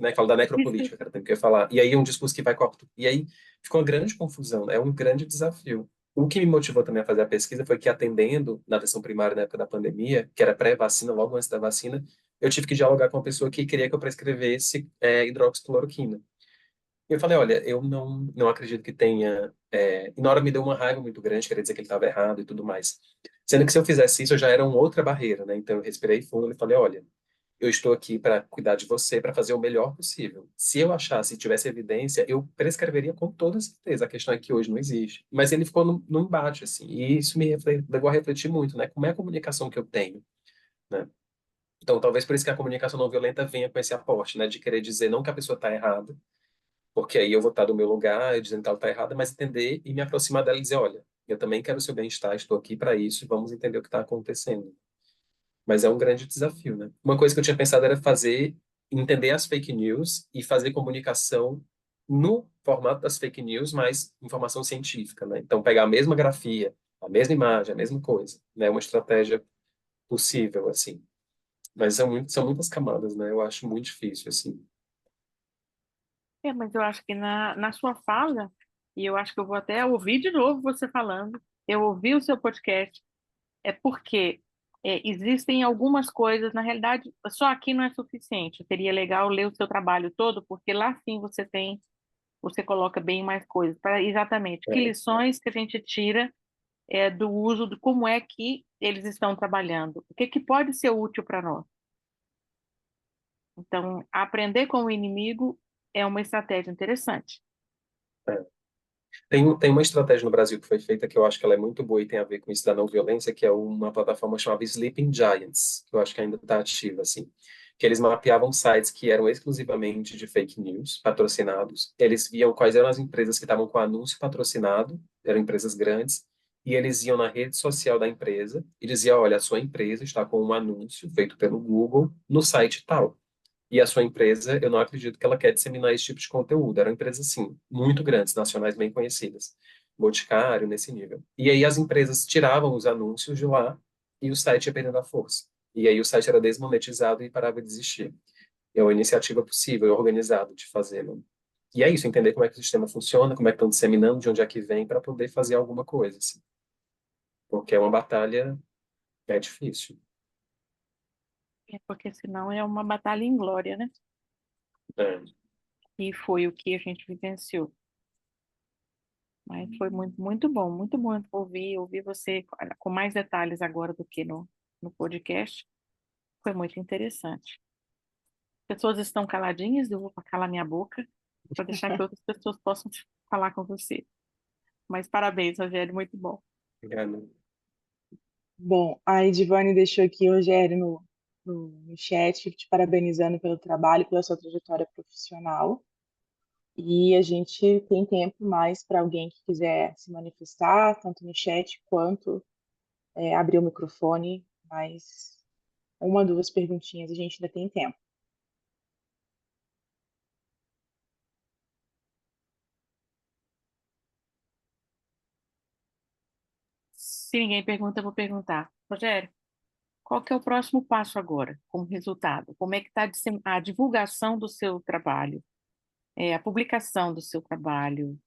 B: né, que fala da
C: isso,
B: necropolítica, cara, tem que falar. E aí é um discurso que vai e aí ficou uma grande confusão, né? É um grande desafio. O que me motivou também a fazer a pesquisa foi que, atendendo na atenção primária na época da pandemia, que era pré-vacina, logo antes da vacina, eu tive que dialogar com uma pessoa que queria que eu prescrevesse hidroxicloroquina. Eu falei, olha, eu não acredito que tenha. E na hora me deu uma raiva muito grande, queria dizer que ele estava errado e tudo mais. Sendo que se eu fizesse isso, eu já era uma outra barreira, né? Então eu respirei fundo e falei, olha, eu estou aqui para cuidar de você, para fazer o melhor possível. Se eu achasse, tivesse evidência, eu prescreveria com toda certeza. A questão é que hoje não existe. Mas ele ficou no embate, assim. E isso levou a refletir muito, né? Como é a comunicação que eu tenho, né? Então, talvez por isso que a comunicação não violenta venha com esse aporte, né? De querer dizer não que a pessoa está errada, porque aí eu vou estar do meu lugar dizendo que ela está errada, mas entender e me aproximar dela e dizer, olha, eu também quero o seu bem-estar, estou aqui para isso, vamos entender o que está acontecendo. Mas é um grande desafio, né? Uma coisa que eu tinha pensado era entender as fake news e fazer comunicação no formato das fake news, mas informação científica, né? Então, pegar a mesma grafia, a mesma imagem, a mesma coisa, né? Uma estratégia possível, assim. Mas são muitas camadas, né? Eu acho muito difícil, assim.
C: Mas eu acho que na sua fala, e eu acho que eu vou até ouvir de novo você falando, eu ouvi o seu podcast, é porque existem algumas coisas, na realidade, só aqui não é suficiente. Seria legal ler o seu trabalho todo, porque lá sim você coloca bem mais coisas, para exatamente que
B: É,
C: lições que a gente tira do uso, de como é que eles estão trabalhando, o que que pode ser útil para nós. Então, aprender com o inimigo é uma estratégia interessante.
B: é. Tem uma estratégia no Brasil que foi feita que eu acho que ela é muito boa e tem a ver com isso da não violência, que é uma plataforma chamada Sleeping Giants, que eu acho que ainda está ativa, assim. Que eles mapeavam sites que eram exclusivamente de fake news, patrocinados. Eles viam quais eram as empresas que estavam com anúncio patrocinado, eram empresas grandes, e eles iam na rede social da empresa e diziam, olha, a sua empresa está com um anúncio feito pelo Google no site tal. E a sua empresa, eu não acredito que ela quer disseminar esse tipo de conteúdo. Eram empresas, sim, muito grandes, nacionais bem conhecidas. Boticário, nesse nível. E aí as empresas tiravam os anúncios de lá e o site ia perdendo a força. E aí o site era desmonetizado e parava de existir. É uma iniciativa possível e organizada de fazer, né? E é isso, entender como é que o sistema funciona, como é que estão disseminando, de onde é que vem, para poder fazer alguma coisa, assim. Porque é uma batalha, é difícil.
C: Porque senão é uma batalha inglória, né?
B: É,
C: E foi o que a gente vivenciou. Mas foi muito bom ouvir você com mais detalhes agora do que no podcast. Foi muito interessante. Pessoas estão caladinhas, eu vou calar minha boca para deixar que outras pessoas possam falar com você. Mas parabéns, Rogério, muito bom.
B: obrigado.
A: Bom, a Edivane deixou aqui, Rogério, no chat, te parabenizando pelo trabalho, pela sua trajetória profissional. E a gente tem tempo mais para alguém que quiser se manifestar, tanto no chat quanto abrir o microfone. Mais uma, duas perguntinhas, a gente ainda tem tempo.
C: Se ninguém pergunta, eu vou perguntar. Rogério, qual que é o próximo passo agora, como resultado? Como é que está a divulgação do seu trabalho, a publicação do seu trabalho?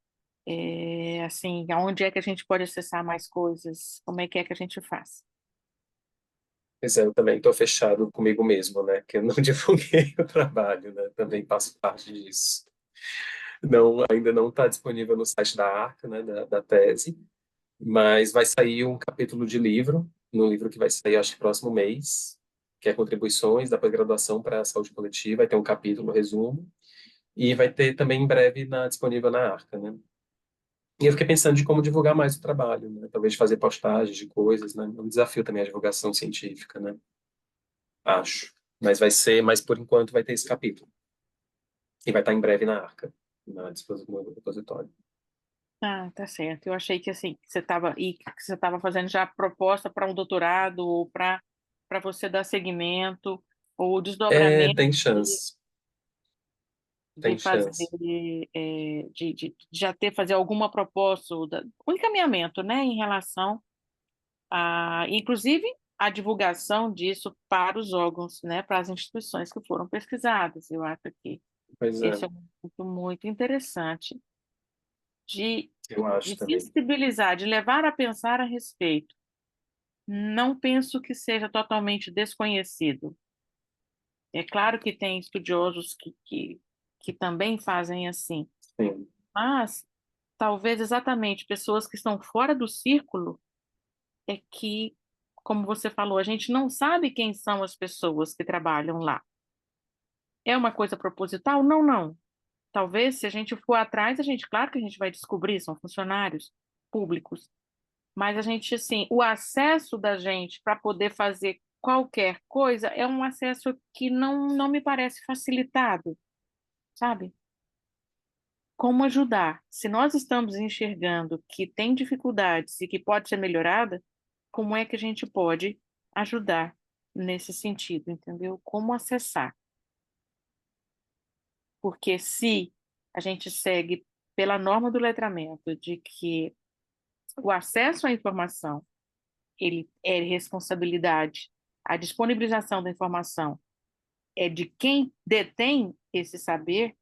C: Assim, aonde é que a gente pode acessar mais coisas? Como é que a gente faz?
B: Pois é, eu também estou fechado comigo mesmo, né? Que eu não divulguei o trabalho, né? Também faço parte disso. Não, ainda não está disponível no site da Arca, né? Da tese, mas vai sair um capítulo de livro, no livro que vai sair, acho que próximo mês, que é Contribuições da Pós-Graduação para a Saúde Coletiva. Vai ter um capítulo, resumo, e vai ter também em breve disponível na Arca, né? E eu fiquei pensando de como divulgar mais o trabalho, né? Talvez fazer postagens de coisas, né? É um desafio também a divulgação científica, né? Acho. Mas por enquanto vai ter esse capítulo. E vai estar em breve na Arca, no repositório.
C: Ah, tá certo. Eu achei que assim, que você estava fazendo já proposta para um doutorado ou para você dar seguimento ou
B: É,
C: desdobramento
B: tem
C: de,
B: chance.
C: de
B: Tem
C: fazer
B: chance.
C: de já ter fazer alguma proposta, ou um encaminhamento, né, em relação a, inclusive, a divulgação disso para os órgãos, né, para as instituições que foram pesquisadas. Eu acho que
B: Pois é,
C: esse é um ponto muito interessante de,
B: eu acho
C: de
B: também.
C: sensibilizar, de levar a pensar a respeito. Não penso que seja totalmente desconhecido. É claro que tem estudiosos que também fazem assim,
B: Sim.
C: Mas talvez exatamente pessoas que estão fora do círculo é que, como você falou, a gente não sabe quem são as pessoas que trabalham lá. É uma coisa proposital? Não, não. Talvez, se a gente for atrás, claro que a gente vai descobrir, são funcionários públicos, mas a gente, assim, o acesso da gente para poder fazer qualquer coisa é um acesso que não me parece facilitado, sabe? Como ajudar? Se nós estamos enxergando que tem dificuldades e que pode ser melhorada, como é que a gente pode ajudar nesse sentido, entendeu? Como acessar? Porque se a gente segue pela norma do letramento de que o acesso à informação ele é responsabilidade, a disponibilização da informação é de quem detém esse saber,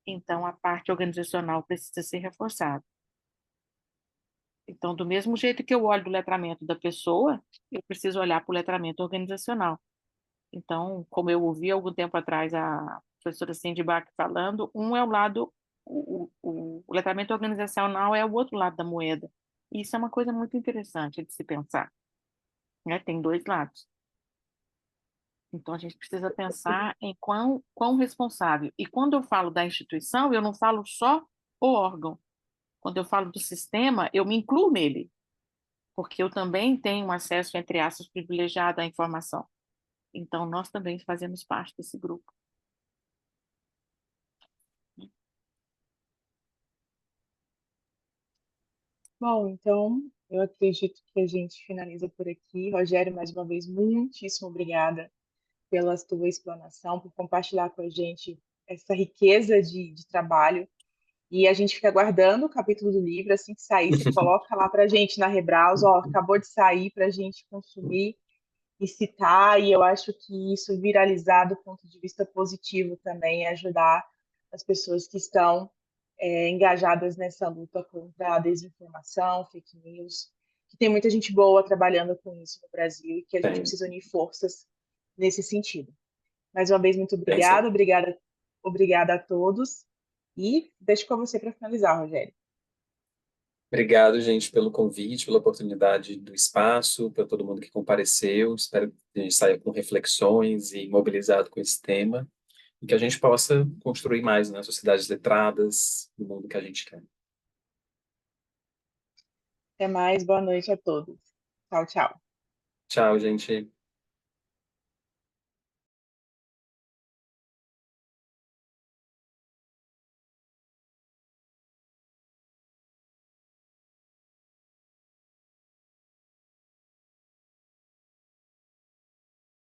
C: então a parte organizacional precisa ser reforçada. Então, do mesmo jeito que eu olho do letramento da pessoa, eu preciso olhar para o letramento organizacional. Então, como eu ouvi algum tempo atrás a professora Cindy Bach falando, um é o lado, o letramento organizacional é o outro lado da moeda. E isso é uma coisa muito interessante de se pensar, né? Tem dois lados. Então, a gente precisa pensar em quão responsável. E quando eu falo da instituição, eu não falo só o órgão. Quando eu falo do sistema, eu me incluo nele, porque eu também tenho um acesso, entre aspas, privilegiado à informação. Então, nós também fazemos parte desse grupo.
A: Bom, então eu acredito que a gente finaliza por aqui. Rogério, mais uma vez, muitíssimo obrigada pela tua explanação, por compartilhar com a gente essa riqueza de trabalho. E a gente fica aguardando o capítulo do livro, assim que sair, você coloca lá para a gente na Rebraus, ó, acabou de sair para a gente consumir e citar, e eu acho que isso viralizar do ponto de vista positivo também, ajudar as pessoas que estão engajadas nessa luta contra a desinformação, fake news, que tem muita gente boa trabalhando com isso no Brasil e que a gente
B: Tem,
A: precisa unir forças nesse sentido. Mais uma vez, muito
B: tem sim.
A: obrigada a todos. E deixo com você para finalizar, Rogério.
B: Obrigado, gente, pelo convite, pela oportunidade do espaço, para todo mundo que compareceu. Espero que a gente saia com reflexões e mobilizado com esse tema e que a gente possa construir mais, né, sociedades letradas no mundo que a gente quer.
A: Até mais, boa noite a todos. Tchau, tchau.
B: Tchau, gente.